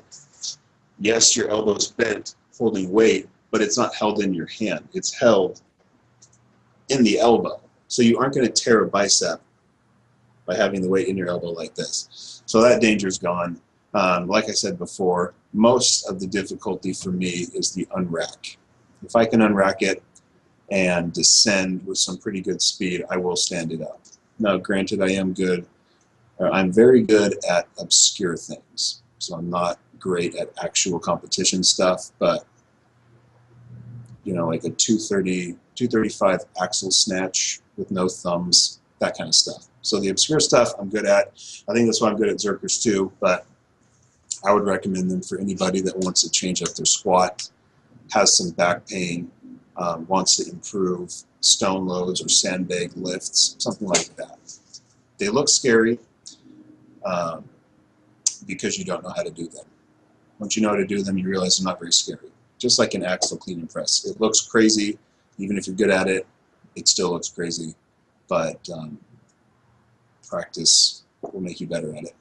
Yes, your elbow's bent holding weight, but it's not held in your hand. It's held in the elbow. So you aren't going to tear a bicep by having the weight in your elbow like this. So that danger's gone. Like I said before, most of the difficulty for me is the unrack. If I can unrack it and descend with some pretty good speed, I will stand it up. Now, granted, I'm very good at obscure things. So I'm not great at actual competition stuff, but like a 235 axle snatch with no thumbs, that kind of stuff. So the obscure stuff I'm good at. I think that's why I'm good at Zerkers too, but I would recommend them for anybody that wants to change up their squat, has some back pain, wants to improve stone loads or sandbag lifts, something like that. They look scary because you don't know how to do them. Once you know how to do them, you realize they're not very scary. Just like an axle clean and press. It looks crazy. Even if you're good at it, it still looks crazy. But practice will make you better at it.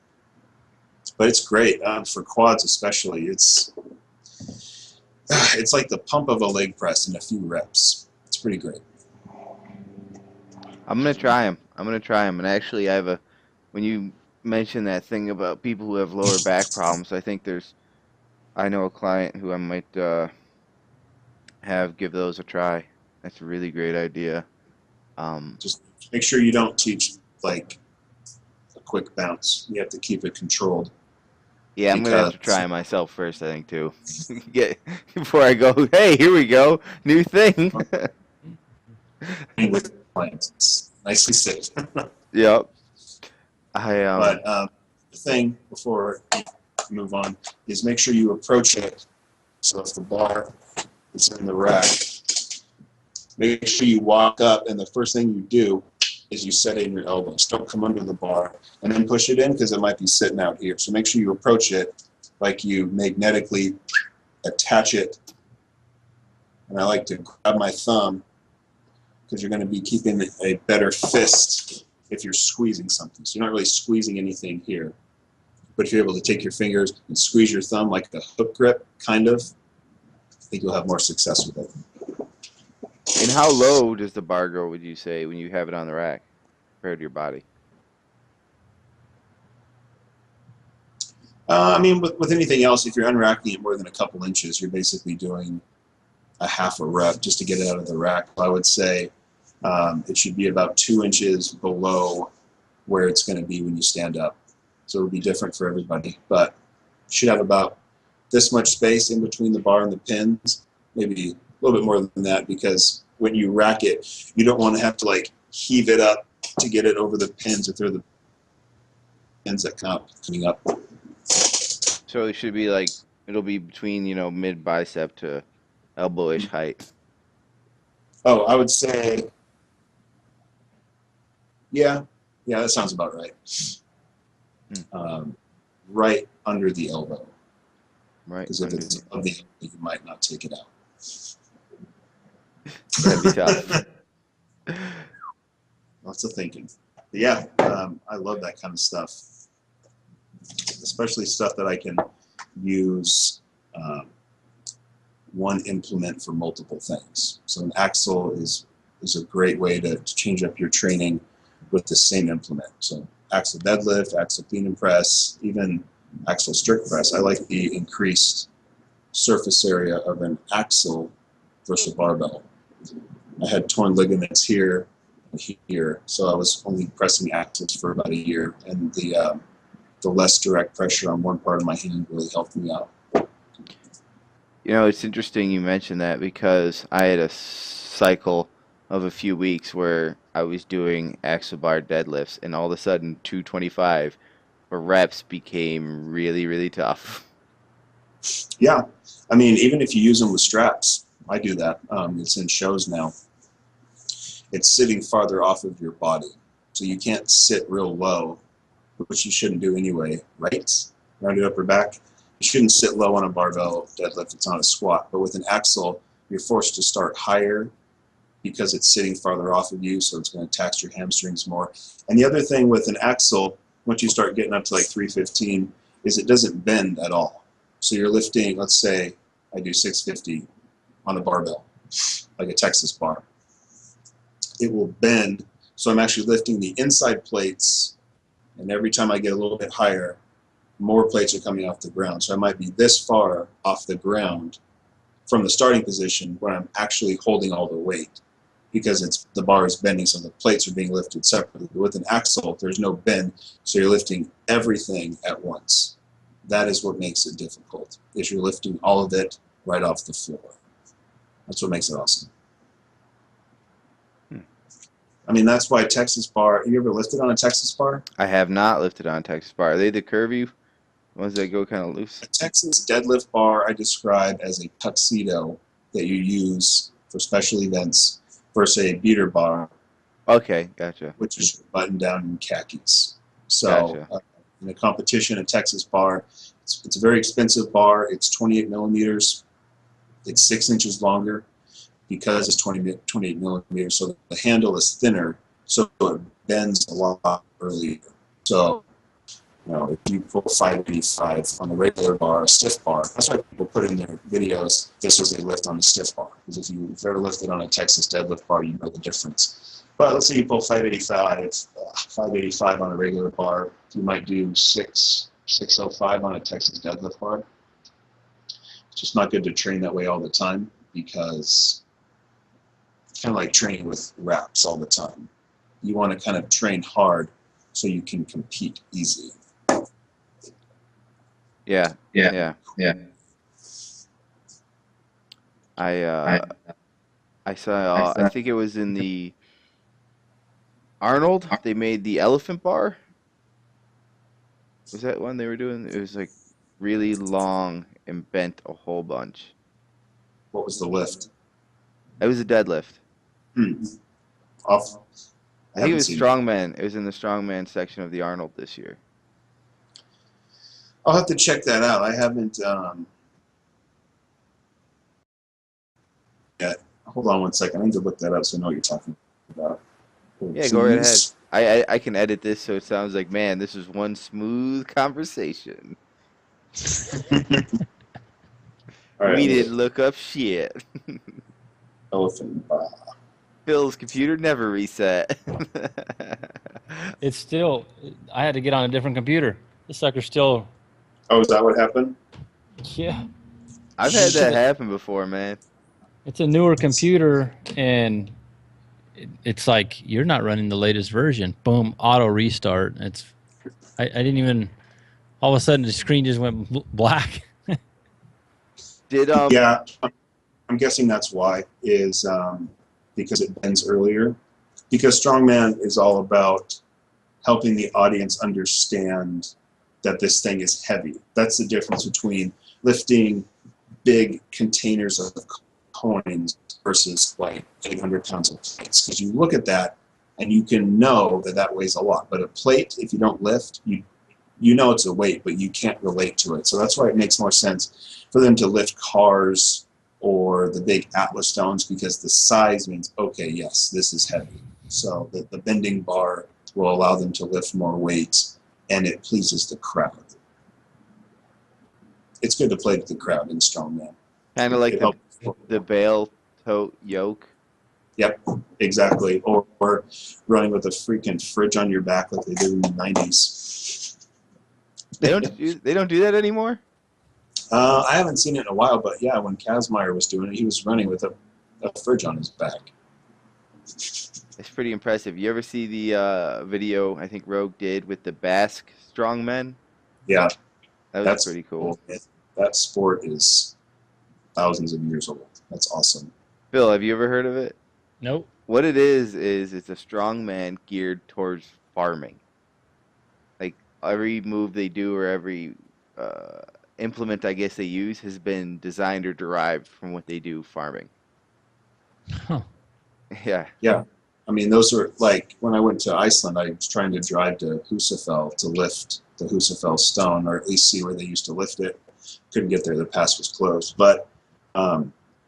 But it's great for quads especially. It's like the pump of a leg press in a few reps. It's pretty great. I'm gonna try them. And actually, when you mentioned that thing about people who have lower back problems, I know a client who I might have give those a try. That's a really great idea. Just make sure you don't teach like a quick bounce. You have to keep it controlled. Yeah, I'm gonna have to try it myself first, I think, too. Before I go, hey, here we go, new thing. Nicely said. Yep. But the thing before you move on is make sure you approach it. So if the bar is in the rack, make sure you walk up, and the first thing you do is you set in your elbows. Don't come under the bar and then push it in because it might be sitting out here. So make sure you approach it like you magnetically attach it. And I like to grab my thumb because you're going to be keeping a better fist if you're squeezing something. So you're not really squeezing anything here. But if you're able to take your fingers and squeeze your thumb like a hook grip, kind of, I think you'll have more success with it. And how low does the bar go, would you say, when you have it on the rack compared to your body? I mean, with anything else, if you're unracking it more than a couple inches, you're basically doing a half a rep just to get it out of the rack. I would say it should be about 2 inches below where it's going to be when you stand up. So it'll be different for everybody, but you should have about this much space in between the bar and the pins, maybe a little bit more than that, because when you rack it, you don't want to have to like heave it up to get it over the pins or through the pins that come coming up. So it should be like, it'll be between, mid bicep to elbowish height. Oh, I would say, yeah, that sounds about right. Right under the elbow. Right. Because if it's above the elbow, you might not take it out. That'd be tough. Lots of thinking. But yeah, I love that kind of stuff, especially stuff that I can use one implement for multiple things. So an axle is a great way to change up your training with the same implement. So axle deadlift, axle clean and press, even axle strict press. I like the increased surface area of an axle versus a barbell. I had torn ligaments here and here, so I was only pressing axles for about a year, and the less direct pressure on one part of my hand really helped me out. It's interesting you mentioned that, because I had a cycle of a few weeks where I was doing axle bar deadlifts, and all of a sudden 225 for reps became really, really tough. Yeah, I mean, even if you use them with straps, I do that. It's in shows now. It's sitting farther off of your body, so you can't sit real low, which you shouldn't do anyway, right? Rounded upper back. You shouldn't sit low on a barbell deadlift. It's on a squat. But with an axle, you're forced to start higher because it's sitting farther off of you, so it's going to tax your hamstrings more. And the other thing with an axle, once you start getting up to like 315, is it doesn't bend at all. So you're lifting, let's say I do 650 on a barbell, like a Texas bar. It will bend, so I'm actually lifting the inside plates, and every time I get a little bit higher, more plates are coming off the ground. So I might be this far off the ground from the starting position where I'm actually holding all the weight, because the bar is bending, so the plates are being lifted separately. But with an axle, there's no bend, so you're lifting everything at once. That is what makes it difficult, is you're lifting all of it right off the floor. That's what makes it awesome. I mean, that's why Texas bar, you ever lifted on a Texas bar? I have not lifted on a Texas bar. Are they the curvy ones that go kind of loose? A Texas deadlift bar I describe as a tuxedo that you use for special events versus a beater bar. Okay, gotcha. Which is buttoned down in khakis. So gotcha. In a competition, a Texas bar, it's a very expensive bar. It's 28 millimeters. It's 6 inches longer because it's 28 millimeters. So the handle is thinner, so it bends a lot earlier. So if you pull 585 on a regular bar, a stiff bar, that's why people put in their videos, this was a lift on a stiff bar. Because if you've ever lifted on a Texas deadlift bar, you know the difference. But let's say you pull 585 on a regular bar, you might do 605 on a Texas deadlift bar. It's just not good to train that way all the time, because it's kind of like training with reps all the time. You want to kind of train hard so you can compete easy. Yeah. I saw. I think it was in the Arnold. They made the elephant bar. Was that one they were doing? It was like really long and bent a whole bunch. What was the lift? It was a deadlift. Off. I think it was strongman. It was in the strongman section of the Arnold this year. I'll have to check that out. I haven't yet. Hold on one second. I need to look that up so I know what you're talking about. Yeah, go right ahead. I can edit this so it sounds like, man, this is one smooth conversation. All right, We didn't look up shit. elephant bra. Phil's computer never reset. It's still. I had to get on a different computer. This sucker's still. Oh, is that what happened? Yeah. I've had that happen before, man. It's a newer computer, and it's like you're not running the latest version. Boom, auto restart. I didn't even. All of a sudden, the screen just went black. Did Yeah, I'm guessing that's why. Is because it ends earlier. Because strongman is all about helping the audience understand that this thing is heavy. That's the difference between lifting big containers of coins versus like 800 pounds of plates. Because you look at that and you can know that that weighs a lot. But a plate, if you don't lift, you know it's a weight, but you can't relate to it. So that's why it makes more sense for them to lift cars or the big Atlas stones, because the size means, okay, yes, this is heavy. So the bending bar will allow them to lift more weight, and it pleases the crowd. It's good to play with the crowd in strongman. kind of like the bale tote yoke? Yep, exactly. Or running with a freaking fridge on your back like they did in the 90s. They don't do that anymore? I haven't seen it in a while, but yeah, when Kazmaier was doing it, he was running with a fridge on his back. It's pretty impressive. You ever see the video I think Rogue did with the Basque strongmen? Yeah. That's pretty cool. That sport is thousands of years old. That's awesome. Phil, have you ever heard of it? Nope. What it is it's a strongman geared towards farming. Like every move they do or every implement I guess they use has been designed or derived from what they do farming. Huh. Yeah. Yeah. I mean, those were like when I went to Iceland, I was trying to drive to Husafell to lift the Husafell stone, or at least see where they used to lift it. Couldn't get there, the pass was closed. But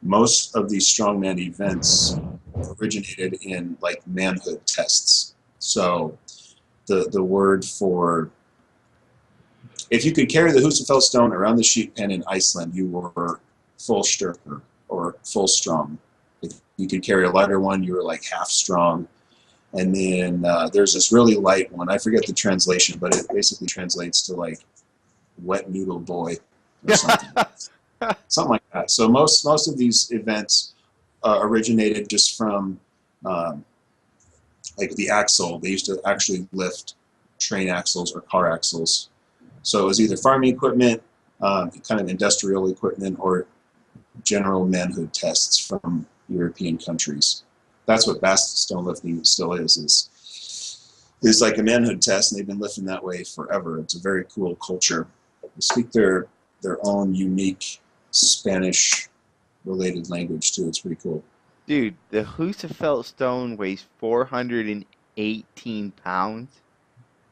most of these strongman events originated in like manhood tests. So the word for, if you could carry the Husafell stone around the sheep pen in Iceland, you were full styrker or full strong. If you could carry a lighter one, you were like half strong. And then there's this really light one. I forget the translation, but it basically translates to like wet noodle boy or something. Something like that. So most of these events originated just from like the axle. They used to actually lift train axles or car axles. So it was either farming equipment, kind of industrial equipment, or general manhood tests from European countries. That's what Basque stone lifting still is like a manhood test, and they've been lifting that way forever. It's a very cool culture. They speak their own unique Spanish-related language too. It's pretty cool. Dude, the Husafell stone weighs 418 pounds.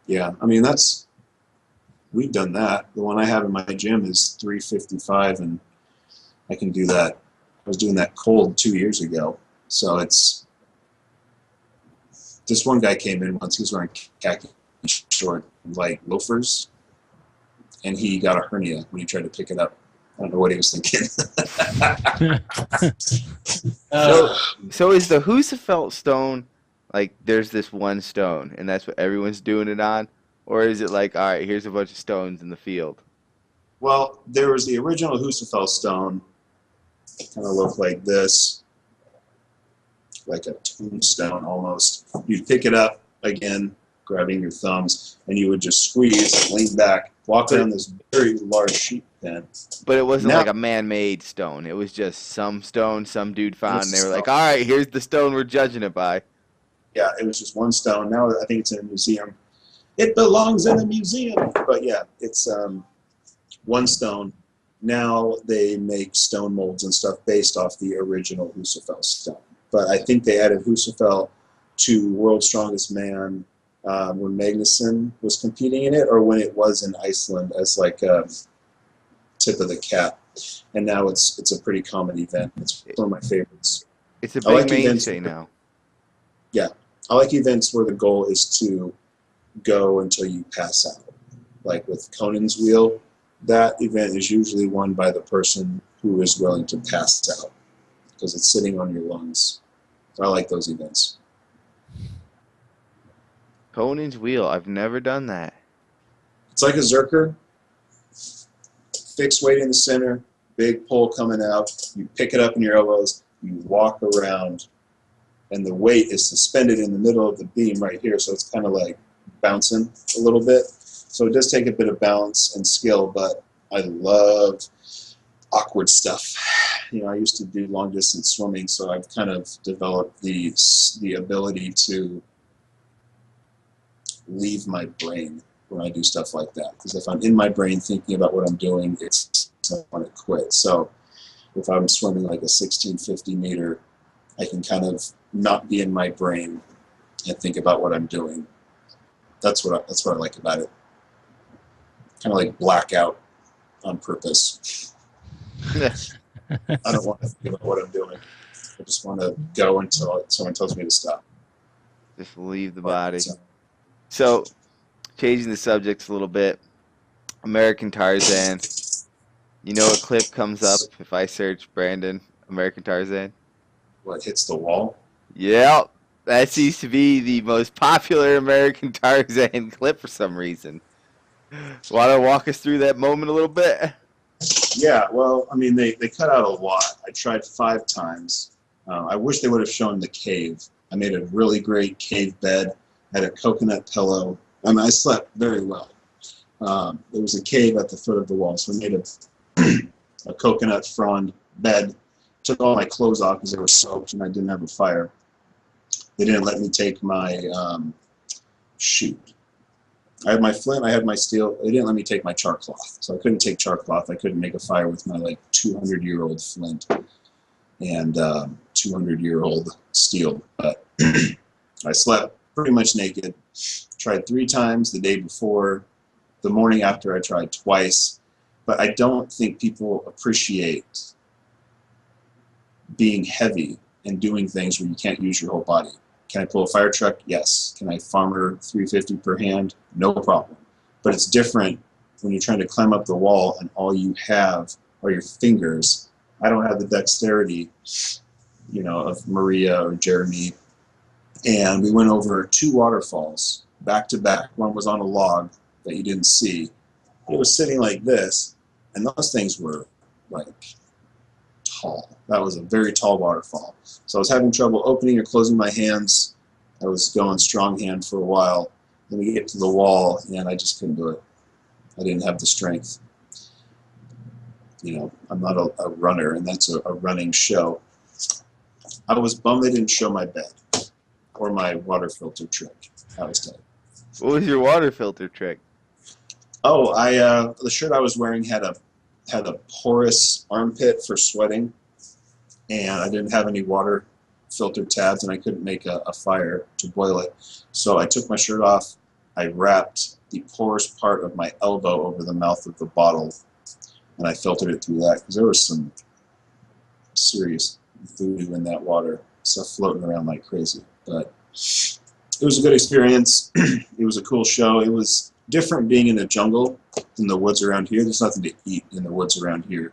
Yeah, I mean we've done that. The one I have in my gym is 355, and I can do that. I was doing that cold 2 years ago. So it's, this one guy came in once, he was wearing khaki short, like loafers, and he got a hernia when he tried to pick it up. I don't know what he was thinking. So is the Husafell stone like there's this one stone and that's what everyone's doing it on? Or is it like, all right, here's a bunch of stones in the field? Well, there was the original Husafell stone. It kind of looked like this, like a tombstone almost. You'd pick it up, again, grabbing your thumbs, and you would just squeeze, lean back, walk down this very large sheep pen. But it wasn't like a man-made stone. It was just some stone some dude found, and they were like, all right, here's the stone we're judging it by. Yeah, it was just one stone. Now I think it's in a museum. It belongs in a museum. But yeah, it's one stone. Now they make stone molds and stuff based off the original Husafell stone. But I think they added Husafell to World's Strongest Man when Magnuson was competing in it, or when it was in Iceland as like a tip of the cap. And now it's a pretty common event. It's one of my favorites. It's a big mainstay now. Yeah, I like events where the goal is to go until you pass out. Like with Conan's wheel, that event is usually won by the person who is willing to pass out because it's sitting on your lungs. So I like those events. Conan's wheel. I've never done that. It's like a Zerker, fixed weight in the center, big pole coming out. You pick it up in your elbows, you walk around, and the weight is suspended in the middle of the beam right here, so it's kind of like bouncing a little bit. So it does take a bit of balance and skill, but I love awkward stuff. You know, I used to do long distance swimming, so I've kind of developed the ability to leave my brain when I do stuff like that. Because if I'm in my brain thinking about what I'm doing, I want to quit. So if I'm swimming like a 1650 meter, I can kind of not be in my brain and think about what I'm doing. That's what I like about it. Kind of like blackout on purpose. I don't want to think about what I'm doing. I just want to go until someone tells me to stop. Just leave the body. So, changing the subject a little bit, American Tarzan. You know what clip comes up if I search Brandon, American Tarzan? What hits the wall? Yep. That seems to be the most popular American Tarzan clip for some reason. Want to walk us through that moment a little bit? Yeah, well, I mean, they cut out a lot. I tried 5 times. I wish they would have shown the cave. I made a really great cave bed, had a coconut pillow. I mean, I slept very well. There was a cave at the foot of the wall, so I made a coconut frond bed. Took all my clothes off because they were soaked and I didn't have a fire. They didn't let me take my shoot. I had my flint, I had my steel. They didn't let me take my char cloth, so I couldn't take char cloth. I couldn't make a fire with my like 200-year-old flint and 200-year-old steel. But I slept pretty much naked. Tried 3 times the day before. The morning after, I tried twice. But I don't think people appreciate being heavy and doing things where you can't use your whole body. Can I pull a fire truck? Yes. Can I farmer 350 per hand? No problem. But it's different when you're trying to climb up the wall and all you have are your fingers. I don't have the dexterity, you know, of Maria or Jeremy. And we went over 2 waterfalls back to back. One was on a log that you didn't see. It was sitting like this, and those things were like tall. That was a very tall waterfall. So I was having trouble opening or closing my hands. I was going strong hand for a while. Then we get to the wall, and I just couldn't do it. I didn't have the strength. You know, I'm not a runner, and that's a running show. I was bummed they didn't show my bed or my water filter trick. I was tight. What was your water filter trick? Oh, the shirt I was wearing had a porous armpit for sweating, and I didn't have any water filter tabs, and I couldn't make a fire to boil it. So I took my shirt off. I wrapped the porous part of my elbow over the mouth of the bottle, and I filtered it through that because there was some serious voodoo in that water, stuff floating around like crazy. But it was a good experience. It was a cool show. It was different being in the jungle than the woods around here. There's nothing to eat in the woods around here.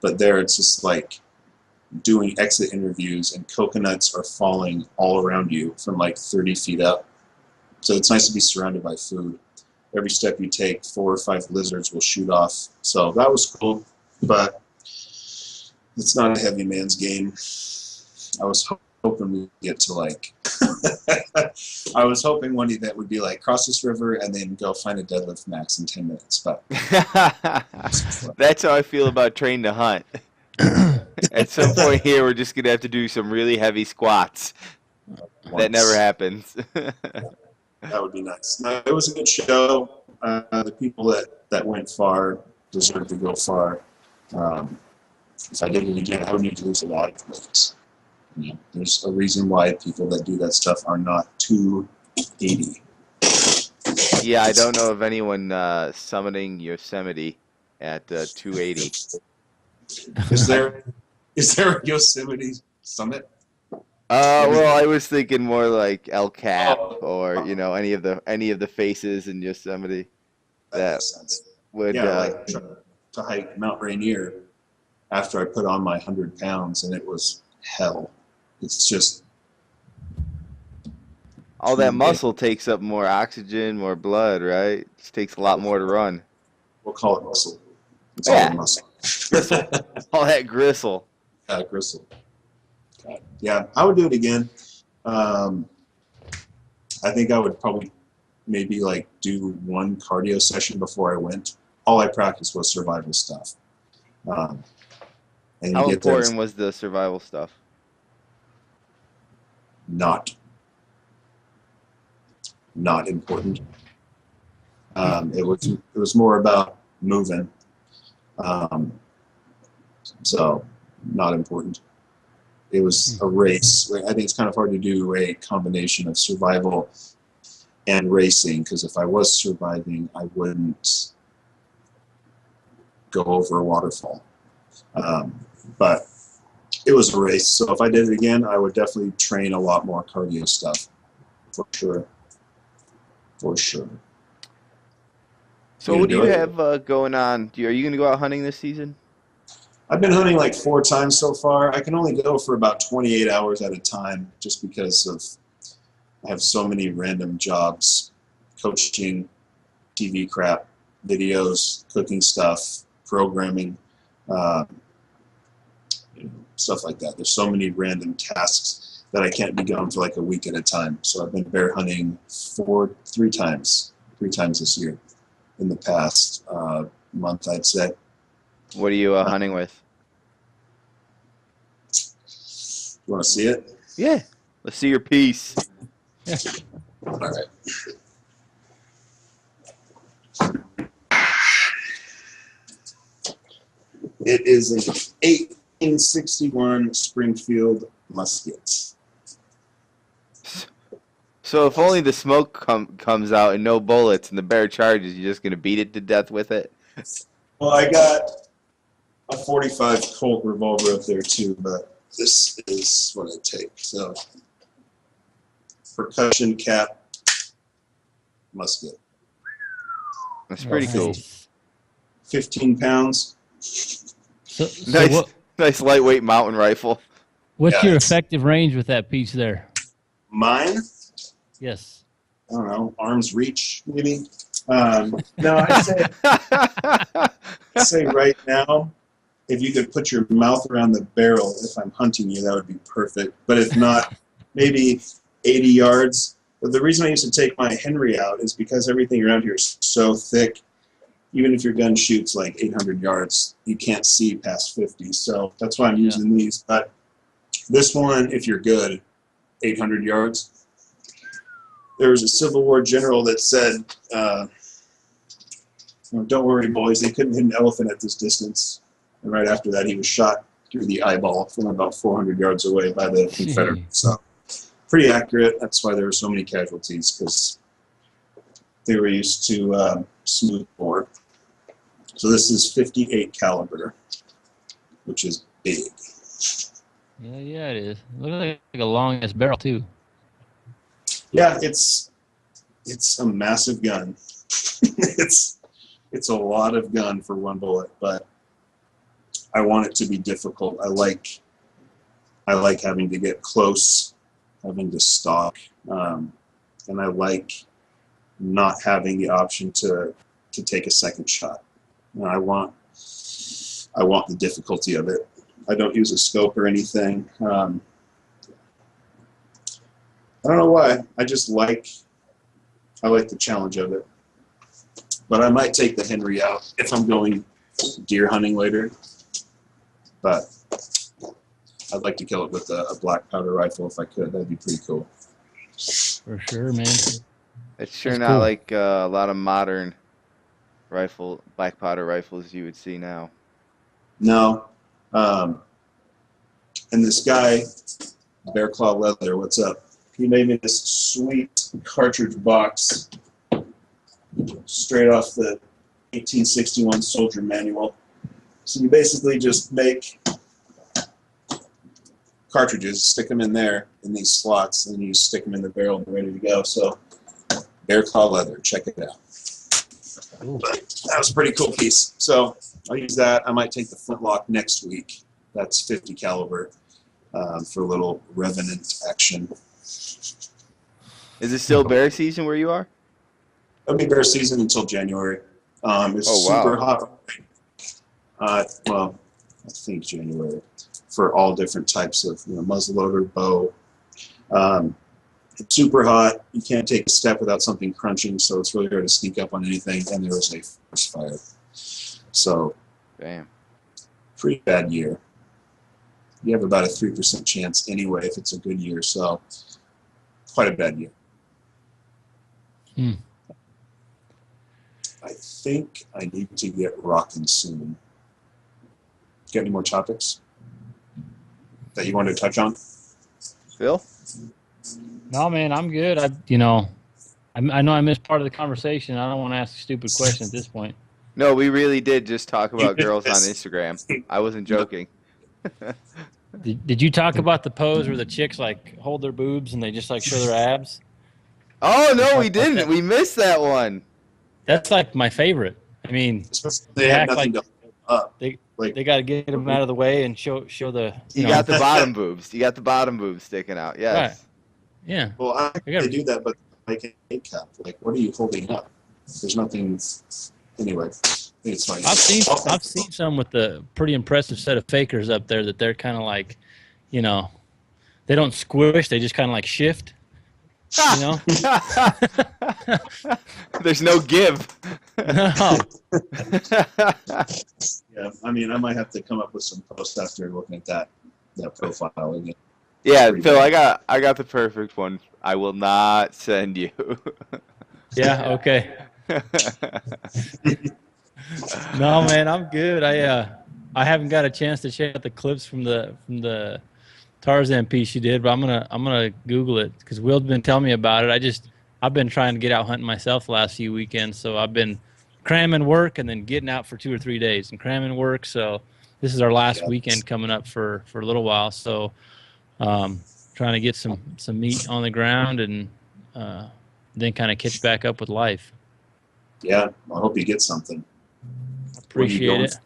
But there it's just like doing exit interviews and coconuts are falling all around you from like 30 feet up. So it's nice to be surrounded by food. Every step you take, 4 or 5 lizards will shoot off. So that was cool, but it's not a heavy man's game. I was hoping we'd get to like, I was hoping one event would be like cross this river and then go find a deadlift max in 10 minutes. But that's how I feel about train to hunt. At some point here, we're just gonna have to do some really heavy squats. That never happens. That would be nice. No, it was a good show. The people that went far deserve to go far. If I did it again, I would need to lose a lot of weight. You know, there's a reason why people that do that stuff are not 280. Yeah, I don't know of anyone summiting Yosemite at 280. Is there a Yosemite summit? Well, I was thinking more like El Cap or Oh, any of the faces in Yosemite that that makes sense. would. Yeah, like to hike Mount Rainier after I put on my 100 pounds, and it was hell. It's just All too that big. muscle takes up more oxygen, more blood, right? It takes a lot more to run. We'll call it muscle. It's all the Yeah, muscle. gristle. All that gristle. Gristle. Yeah, I would do it again. Um, I think I would probably maybe like do one cardio session before I went. All I practiced was survival stuff. Um, and you How get there, important was the survival stuff? not not important. It was more about moving. Um, so not important. It was a race. I think it's kind of hard to do a combination of survival and racing, because if I was surviving, I wouldn't go over a waterfall. But it was a race, so if I did it again, I would definitely train a lot more cardio stuff, for sure. For sure. So You what gonna do do you it? have going on? Are you going to go out hunting this season? I've been hunting like 4 times so far. I can only go for about 28 hours at a time, just because of I have so many random jobs, coaching, TV crap, videos, cooking stuff, programming, uh, stuff like that. There's so many random tasks that I can't be gone for like a week at a time. So I've been bear hunting 3 times this year in the past month, I'd say. What are you hunting with? You want to see it? Yeah, let's see your piece. All right. It is an 1861 Springfield musket. So if only the smoke comes out and no bullets and the bear charges, you're just going to beat it to death with it? Well, I got a 45 Colt revolver up there too, but this is what I take. So, percussion cap musket. That's pretty cool. 15 pounds. So Nice, nice lightweight mountain rifle. what's Yeah, your effective range with that piece there? Mine? Yes. I don't know, arm's reach, maybe? No, I'd say right now, if you could put your mouth around the barrel, if I'm hunting you, that would be perfect. But if not, maybe 80 yards. But the reason I used to take my Henry out is because everything around here is so thick. Even if your gun shoots like 800 yards, you can't see past 50. So that's why I'm using these. But this one, if you're good, 800 yards. There was a Civil War general that said, don't worry, boys, they couldn't hit an elephant at this distance. And right after that, he was shot through the eyeball from about 400 yards away by the Confederates. So pretty accurate. That's why there were so many casualties, because they were used to smooth bore. So this is 58 caliber, which is big. Yeah, it is. Looks like a long ass barrel too. Yeah, it's a massive gun. it's a lot of gun for one bullet, but I want it to be difficult. I like having to get close, having to stalk, and I like not having the option to take a second shot. And I want the difficulty of it. I don't use a scope or anything. I don't know why. I like the challenge of it. But I might take the Henry out if I'm going deer hunting later. But I'd like to kill it with a black powder rifle if I could. That'd be pretty cool. For sure, man. It's sure That's not cool. like a lot of modern black powder rifles you would see now. No. And this guy, Bear Claw Leather, what's up? He made me this sweet cartridge box straight off the 1861 soldier manual. So you basically just make cartridges, stick them in there in these slots, and you stick them in the barrel and they're ready to go. So bear claw leather, check it out. But that was a pretty cool piece. So I'll use that. I might take the flintlock next week. That's 50 caliber for a little revenant action. Is it still bear season where you are? It'll be bear season until January. It's Oh, wow. super hot. Well, I think January for all different types of muzzleloader, bow. It's super hot. You can't take a step without something crunching, so it's really hard to sneak up on anything. And there was a forest fire, so Damn. pretty bad year. You have about a 3% chance anyway if it's a good year, so quite a bad year. I think I need to get rocking soon. Got any more topics that you wanted to touch on? Phil? No, man, I'm good. I know I missed part of the conversation. I don't want to ask a stupid question at this point. No, we really did just talk about girls on Instagram. I wasn't joking. Did you talk about the pose where the chicks like hold their boobs and they just like show their abs? Oh, no, we didn't. We missed that one. That's like my favorite. I mean, They have act nothing like to up. they got to get them out of the way and show the. You got the bottom boobs. You got the bottom boobs sticking out. Yes. Right. Yeah. Well, gotta- they do that, but like a cup. Like, what are you holding up? There's nothing. Anyway, it's fine. I've seen some with the pretty impressive set of fakers up there that they're kind of like, they don't squish. They just kind of like shift. There's no give. No. Yeah, I mean, I might have to come up with some posts after looking at that profile again. Yeah, Phil, I got the perfect one. I will not send you. Yeah. Okay. No, man, I'm good. I haven't got a chance to check out the clips from the Tarzan piece you did, but I'm gonna Google it because Will's been telling me about it. I've been trying to get out hunting myself the last few weekends, so I've been cramming work and then getting out for 2 or 3 days and cramming work. So this is our last weekend coming up for a little while. So trying to get some meat on the ground and then kind of catch back up with life. Yeah, I hope you get something. Appreciate it.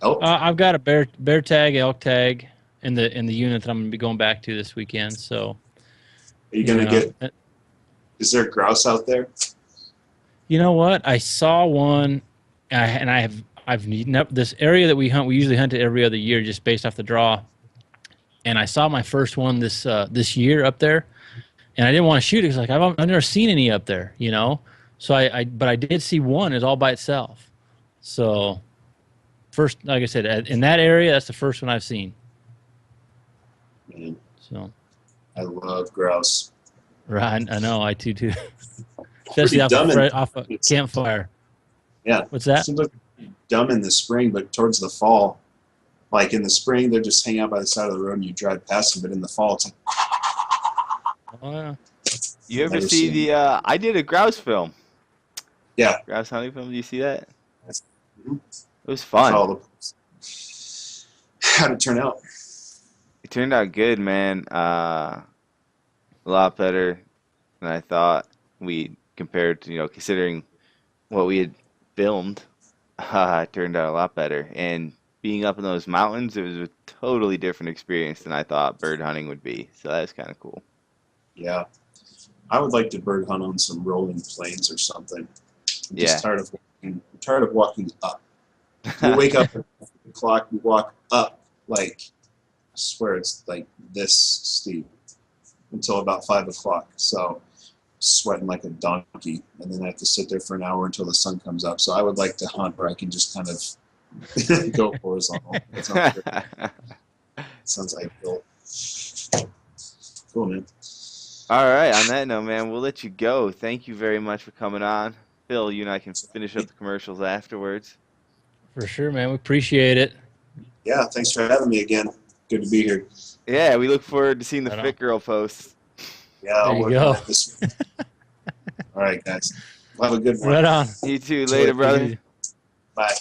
Elk? I've got a bear tag, elk tag in the unit that I'm gonna be going back to this weekend. So Are you gonna get? Is there grouse out there? You know what? I saw one, and I've this area that we hunt. We usually hunt it every other year, just based off the draw. And I saw my first one this year up there, and I didn't want to shoot it because like I've never seen any up there, So but I did see one. It's all by itself. So first, like I said, in that area, that's the first one I've seen. Man, So I love grouse. right, I know, I too. Especially off a campfire. Yeah. What's that? It seems like dumb in the spring, but towards the fall, like in the spring, they're just hanging out by the side of the road and you drive past them. But in the fall, it's like. Oh, yeah. You ever see the? I did a grouse film. Yeah. Grouse hunting film. Do you see that? Mm-hmm. It was fun. How'd it turn out? It turned out good, man. A lot better than I thought. We compared to, considering what we had filmed, it turned out a lot better. And being up in those mountains, it was a totally different experience than I thought bird hunting would be. So that was kind of cool. Yeah. I would like to bird hunt on some rolling plains or something. I'm just tired of walking up. You wake up at 5 o'clock, you walk up, like, I swear it's like this steep until about 5 o'clock. So sweating like a donkey, and then I have to sit there for an hour until the sun comes up. So I would like to hunt where I can just kind of go horizontal. That sounds ideal. Cool, man. All right. On that note, man, we'll let you go. Thank you very much for coming on. Phil, you and I can finish up the commercials afterwards. For sure, man. We appreciate it. Yeah, thanks for having me again. Good to be here. Yeah, we look forward to seeing the Fit Girl posts. Yeah, I'll There you work go. on that this week. All right, guys. Have a good one. Right on. You too. Later, brother. Bye.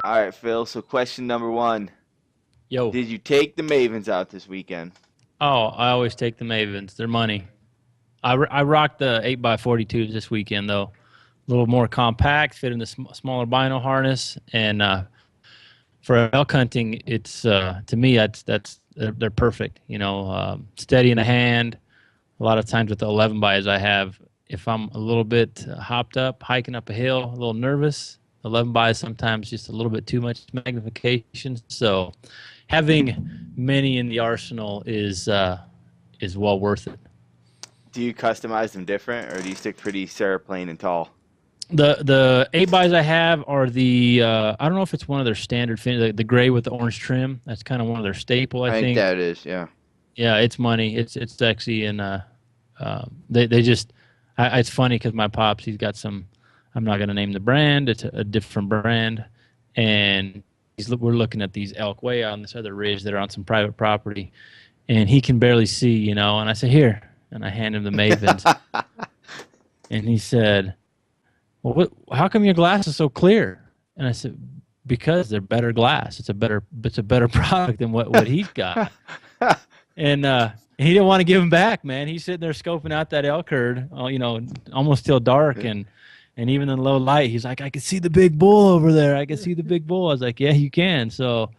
All right, Phil. So question number 1. Yo. Did you take the Mavens out this weekend? Oh, I always take the Mavens. They're money. I rocked the 8x42s this weekend, though. A little more compact, fit in the smaller bino harness. And for elk hunting, it's to me, they're perfect. You know, steady in the hand. A lot of times with the 11 bys I have, if I'm a little bit hopped up, hiking up a hill, a little nervous, 11 bys sometimes just a little bit too much magnification. So having many in the arsenal is well worth it. Do you customize them different, or do you stick pretty plain and tall? The 8 bys I have are the I don't know if it's one of their standard the gray with the orange trim. That's kind of one of their staple. I think that is, yeah. Yeah, it's money. It's sexy, and they just. It's funny because my pops, he's got some. I'm not going to name the brand. It's a different brand, and we're looking at these elk way out on this other ridge that are on some private property, and he can barely see, you know. And I said, "Here," and I hand him the Mavens, and he said, "Well, how come your glass is so clear?" And I said, "Because they're better glass. It's a better product than what he's got." And he didn't want to give him back, man. He's sitting there scoping out that elk herd, you know, almost till dark, and even in low light, he's like, "I can see the big bull over there. I can see the big bull." I was like, "Yeah, you can." So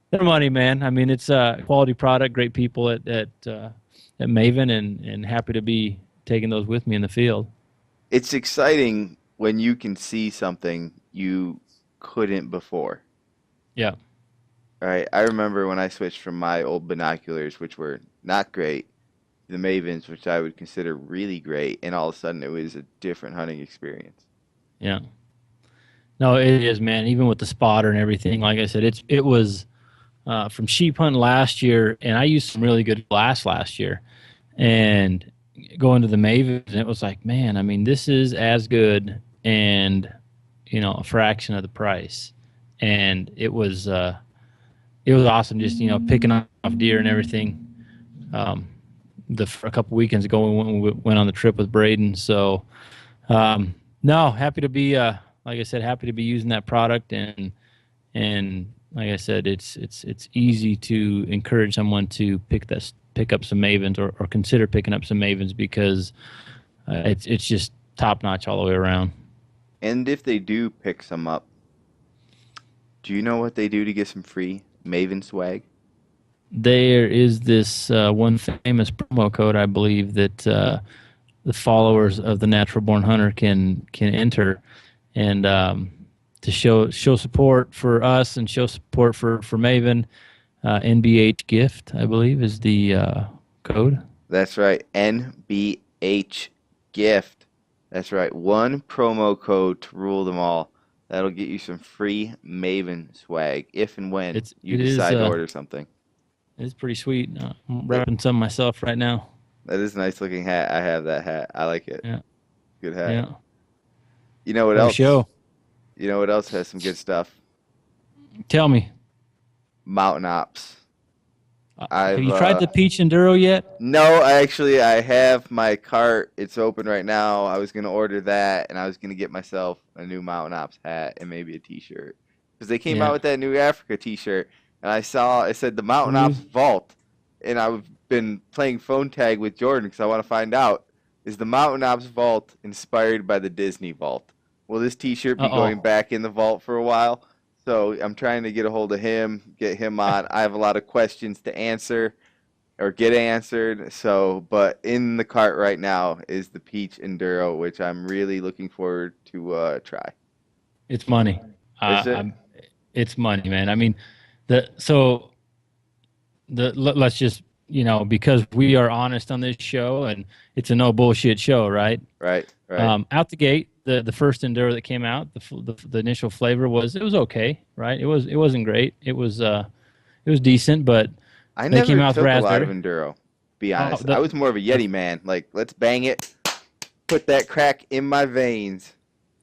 they're money, man. I mean, it's a quality product, great people at Maven, and happy to be taking those with me in the field. It's exciting when you can see something you couldn't before. Yeah. Right. I remember when I switched from my old binoculars, which were not great, to the Mavens, which I would consider really great, and all of a sudden it was a different hunting experience. Yeah. No, it is, man. Even with the spotter and everything, like I said, it was from sheep hunting last year, and I used some really good glass last year, and going to the Mavens, and it was like, man, I mean, this is as good, and you know, a fraction of the price, and it was awesome, just, you know, picking off deer and everything. A couple weekends ago when we went on the trip with Braden. So, no, happy to be, like I said, happy to be using that product, and like I said, it's easy to encourage someone to pick up some Mavens or consider picking up some Mavens, because it's just top notch all the way around. And if they do pick some up, do you know what they do to get some free Maven swag? There is this one famous promo code, I believe, that the followers of the Natural Born Hunter can enter, and to show support for us and show support for Maven. NBH Gift, I believe, is the code. That's right, NBH Gift. That's right, one promo code to rule them all. That'll get you some free Maven swag if and when you decide to order something. It's pretty sweet. I'm wrapping some myself right now. That is a nice looking hat. I have that hat. I like it. Yeah. Good hat. Yeah. You know what else? Show. You know what else has some good stuff? Tell me. Mountain Ops. Have you tried the Peach Enduro yet? No, I have my cart. It's open right now. I was going to order that, and I was going to get myself a new Mountain Ops hat and maybe a t-shirt. Because they came out with that new Africa t-shirt, and I saw it said the Mountain Ops Vault. And I've been playing phone tag with Jordan because I want to find out, is the Mountain Ops Vault inspired by the Disney Vault? Will this t-shirt be going back in the vault for a while? So I'm trying to get a hold of him, get him on. I have a lot of questions to answer or get answered. So, but in the cart right now is the Peach Enduro, which I'm really looking forward to try. It's money. Is it? It's money, man. I mean, let's just, you know, because we are honest on this show, and it's a no bullshit show, right? Right. Out the gate, the first Enduro that came out, the initial flavor was okay, right? It wasn't great. It was decent, but I never came out took with a lot of Enduro. Be honest, I was more of a Yeti man. Like, let's bang it, put that crack in my veins.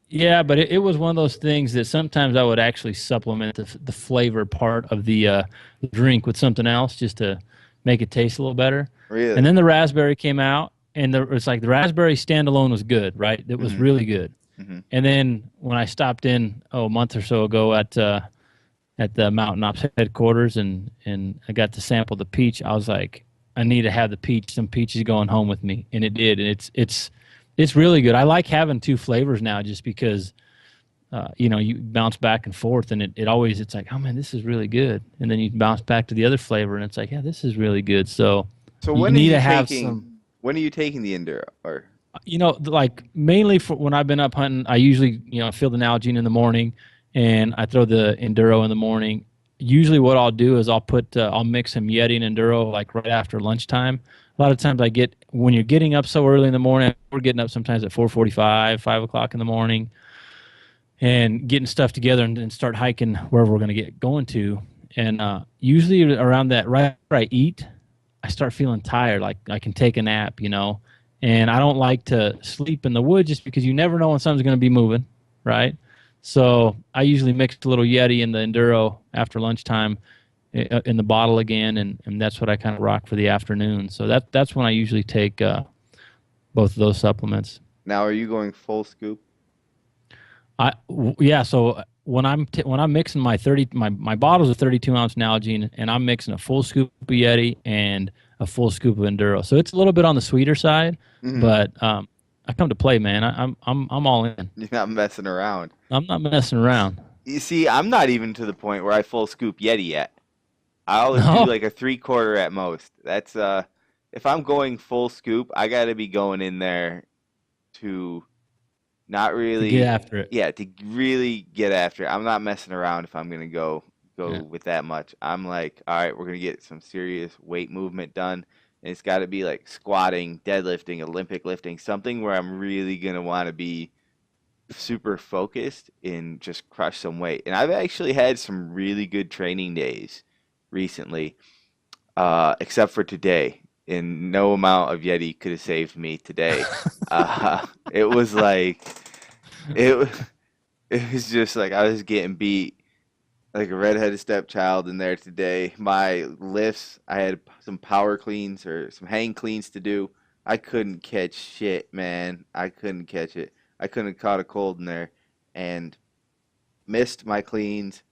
Yeah, but it was one of those things that sometimes I would actually supplement the flavor part of the drink with something else just to make it taste a little better. Really? And then the raspberry came out, and it's like the raspberry standalone was good, right? It was really good. Mm-hmm. And then when I stopped in a month or so ago at at the Mountain Ops headquarters, and I got to sample the peach. I was like, I need to have the peach. Some peaches going home with me, and it did. And it's really good. I like having two flavors now, just because you bounce back and forth, and it's like, oh man, this is really good, and then you bounce back to the other flavor, and it's like, yeah, this is really good. So you when need are you to have taking? some. When are you taking the Enduro? Or Like mainly for when I've been up hunting, I usually fill the Nalgene in the morning, and I throw the Enduro in the morning. Usually, what I'll do is I'll mix some Yeti and Enduro like right after lunchtime. A lot of times when you're getting up so early in the morning, we're getting up sometimes at 4:45, 5 o'clock in the morning, and getting stuff together and start hiking wherever we're going to get going to. And usually around that, right after I eat, I start feeling tired, like I can take a nap, And I don't like to sleep in the woods just because you never know when something's going to be moving, right? So I usually mix a little Yeti in the Enduro after lunchtime in the bottle again, and that's what I kind of rock for the afternoon. So that's when I usually take both of those supplements. now, are you going full scoop? Yeah. So when I'm mixing my bottles of 32-ounce Nalgene, and I'm mixing a full scoop of Yeti and a full scoop of Enduro, so it's a little bit on the sweeter side, but I come to play, man. I'm all in. You're not messing around. I'm not messing around. You see, I'm not even to the point where I full scoop Yeti yet. I always do like a 3/4 at most. That's if I'm going full scoop, I got to be going in there to not really to get after it. Yeah, to really get after it. I'm not messing around if I'm gonna go with that much. I'm like, all right, we're gonna get some serious weight movement done, and it's got to be like squatting, deadlifting, Olympic lifting, something where I'm really gonna want to be super focused and just crush some weight. And I've actually had some really good training days recently, except for today. And no amount of Yeti could have saved me today. It was like, it was just like I was getting beat like a redheaded stepchild in there today. My lifts, I had some power cleans or some hang cleans to do. I couldn't catch shit, man. I couldn't catch it. I couldn't have caught a cold in there and missed my cleans.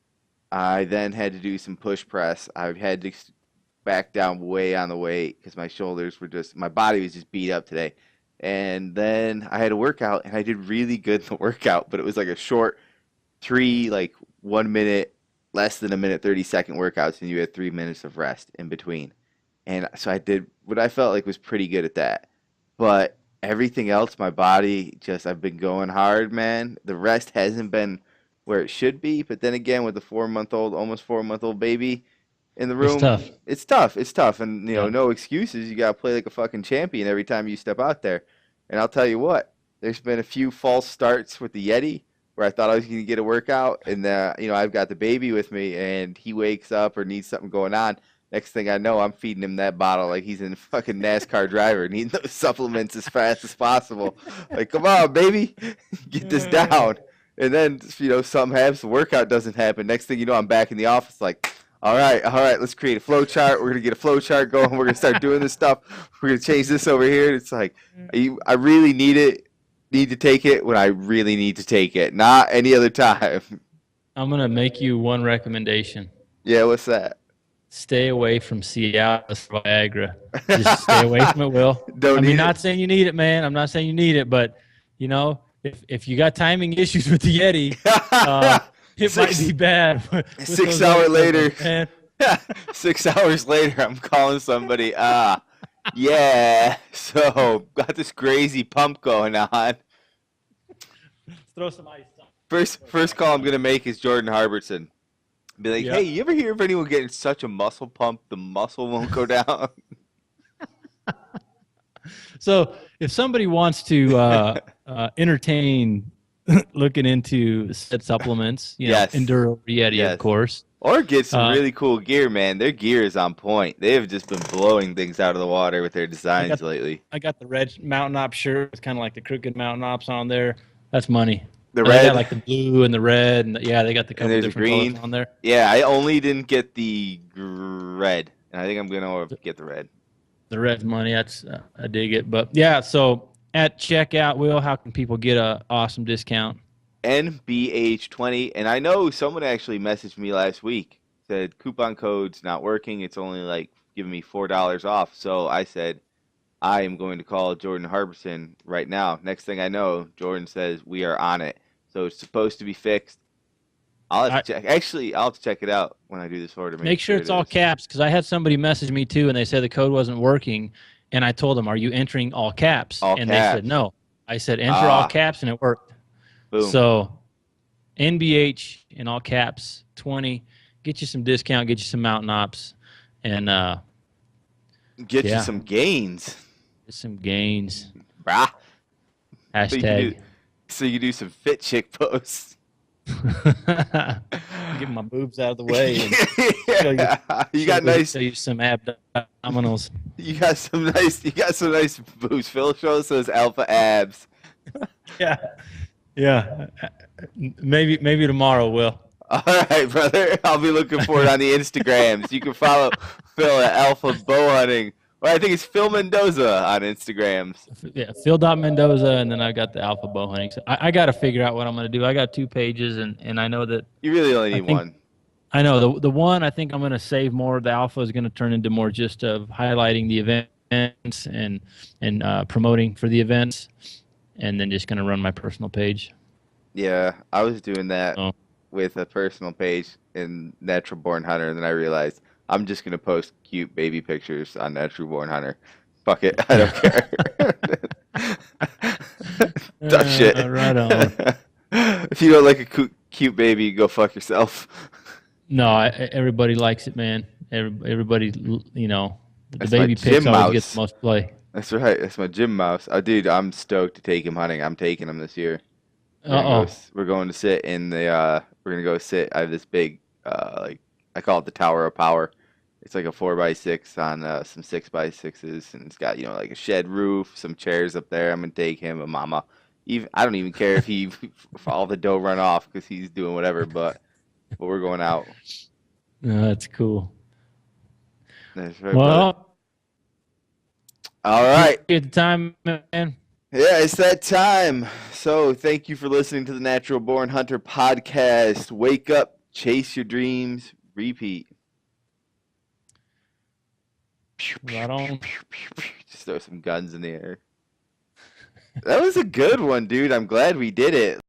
I then had to do some push press. I had to back down way on the weight because my body was just beat up today. And then I had a workout, and I did really good in the workout, but it was like a short 1 minute, less than a minute, 30-second workouts, and you had 3 minutes of rest in between. And so I did what I felt like was pretty good at that. But everything else, my body, I've been going hard, man. The rest hasn't been where it should be, but then again, with the almost 4-month-old baby in the room, it's tough, and no excuses. You gotta play like a fucking champion every time you step out there. And I'll tell you what, there's been a few false starts with the Yeti where I thought I was gonna get a workout, and I've got the baby with me, and he wakes up or needs something going on. Next thing I know, I'm feeding him that bottle like he's a fucking NASCAR driver, needing those supplements as fast as possible. Like, come on, baby, get this down. And then, something happens, the workout doesn't happen. Next thing you know, I'm back in the office like, all right, let's create a flow chart. We're going to get a flow chart going. We're going to start doing this stuff. We're going to change this over here. It's like, I really need to take it when I really need to take it, not any other time. I'm going to make you one recommendation. Yeah, what's that? Stay away from Cialis Viagra. Just stay away from it, Will. Not saying you need it, man. I'm not saying you need it, but, if you got timing issues with the Yeti, it might be bad. 6 hours later, 6 hours later, I'm calling somebody. Yeah, so got this crazy pump going on. Let's throw some ice on. First call I'm gonna make is Jordan Harbertson. Be like, hey, you ever hear of anyone getting such a muscle pump the muscle won't go down? So if somebody wants to entertain looking into said supplements, Enduro Yeti, of course. Or get some really cool gear, man. Their gear is on point. They have just been blowing things out of the water with their designs lately. I got the red Mountain Ops shirt. It's kind of like the crooked Mountain Ops on there. That's money. The red, they got like the blue and the red, and they got the couple different green colors on there. Yeah, I only didn't get the red, and I think I'm gonna get the red. The red's money. That's I dig it. But yeah, so at checkout, Will, how can people get a awesome discount? NBH20. And I know someone actually messaged me last week, said coupon code's not working. It's only like giving me $4 off. So I said, I am going to call Jordan Harbison right now. Next thing I know, Jordan says we are on it. So it's supposed to be fixed. I'll have to check. Actually, I'll have to check it out when I do this order. Make sure it's all caps, because I had somebody message me too, and they said the code wasn't working. And I told them, "Are you entering all caps?" And they said, "No." I said, "Enter all caps," and it worked. Boom. So NBH in all caps 20. Get you some discount. Get you some mountain ops, and get you some gains. Get some gains. Brah. Hashtag. So you do some fit chick posts. Get my boobs out of the way. And you got nice. Show you some abdominals. You got some nice boobs. Phil, show us those alpha abs. Yeah. Maybe tomorrow, Will. All right, brother. I'll be looking for it on the Instagrams. You can follow Phil at Alpha Bow Hunting. Well, I think it's Phil Mendoza on Instagrams. Yeah, Phil.Mendoza, and then I got the Alpha Bow Hunting. So I got to figure out what I'm going to do. I got 2 pages, and I know that you really only need one. I know the one I think I'm going to save more. The Alpha is going to turn into more just of highlighting the events and promoting for the events, and then just going to run my personal page. Yeah, I was doing that with a personal page in Natural Born Hunter, and then I realized I'm just going to post cute baby pictures on Natural Born Hunter. Fuck it. I don't care. Tough shit. Right on. If you don't like a cute baby, go fuck yourself. No, everybody likes it, man. Everybody, the That's baby pics always get the most play. That's right. That's my gym mouse. Oh, dude, I'm stoked to take him hunting. I'm taking him this year. We're going to sit in the, we're going to go sit. I have this big, I call it the Tower of Power. It's like a 4x6 on some 6x6s, and it's got like a shed roof, some chairs up there. I'm gonna take him, a mama. I don't even care if all the dough run off because he's doing whatever. But we're going out. No, that's cool. That's right, brother. All right. At the time, man. Yeah, it's that time. So thank you for listening to the Natural Born Hunter podcast. Wake up, chase your dreams, repeat. Right on. Just throw some guns in the air. That was a good one, dude. I'm glad we did it.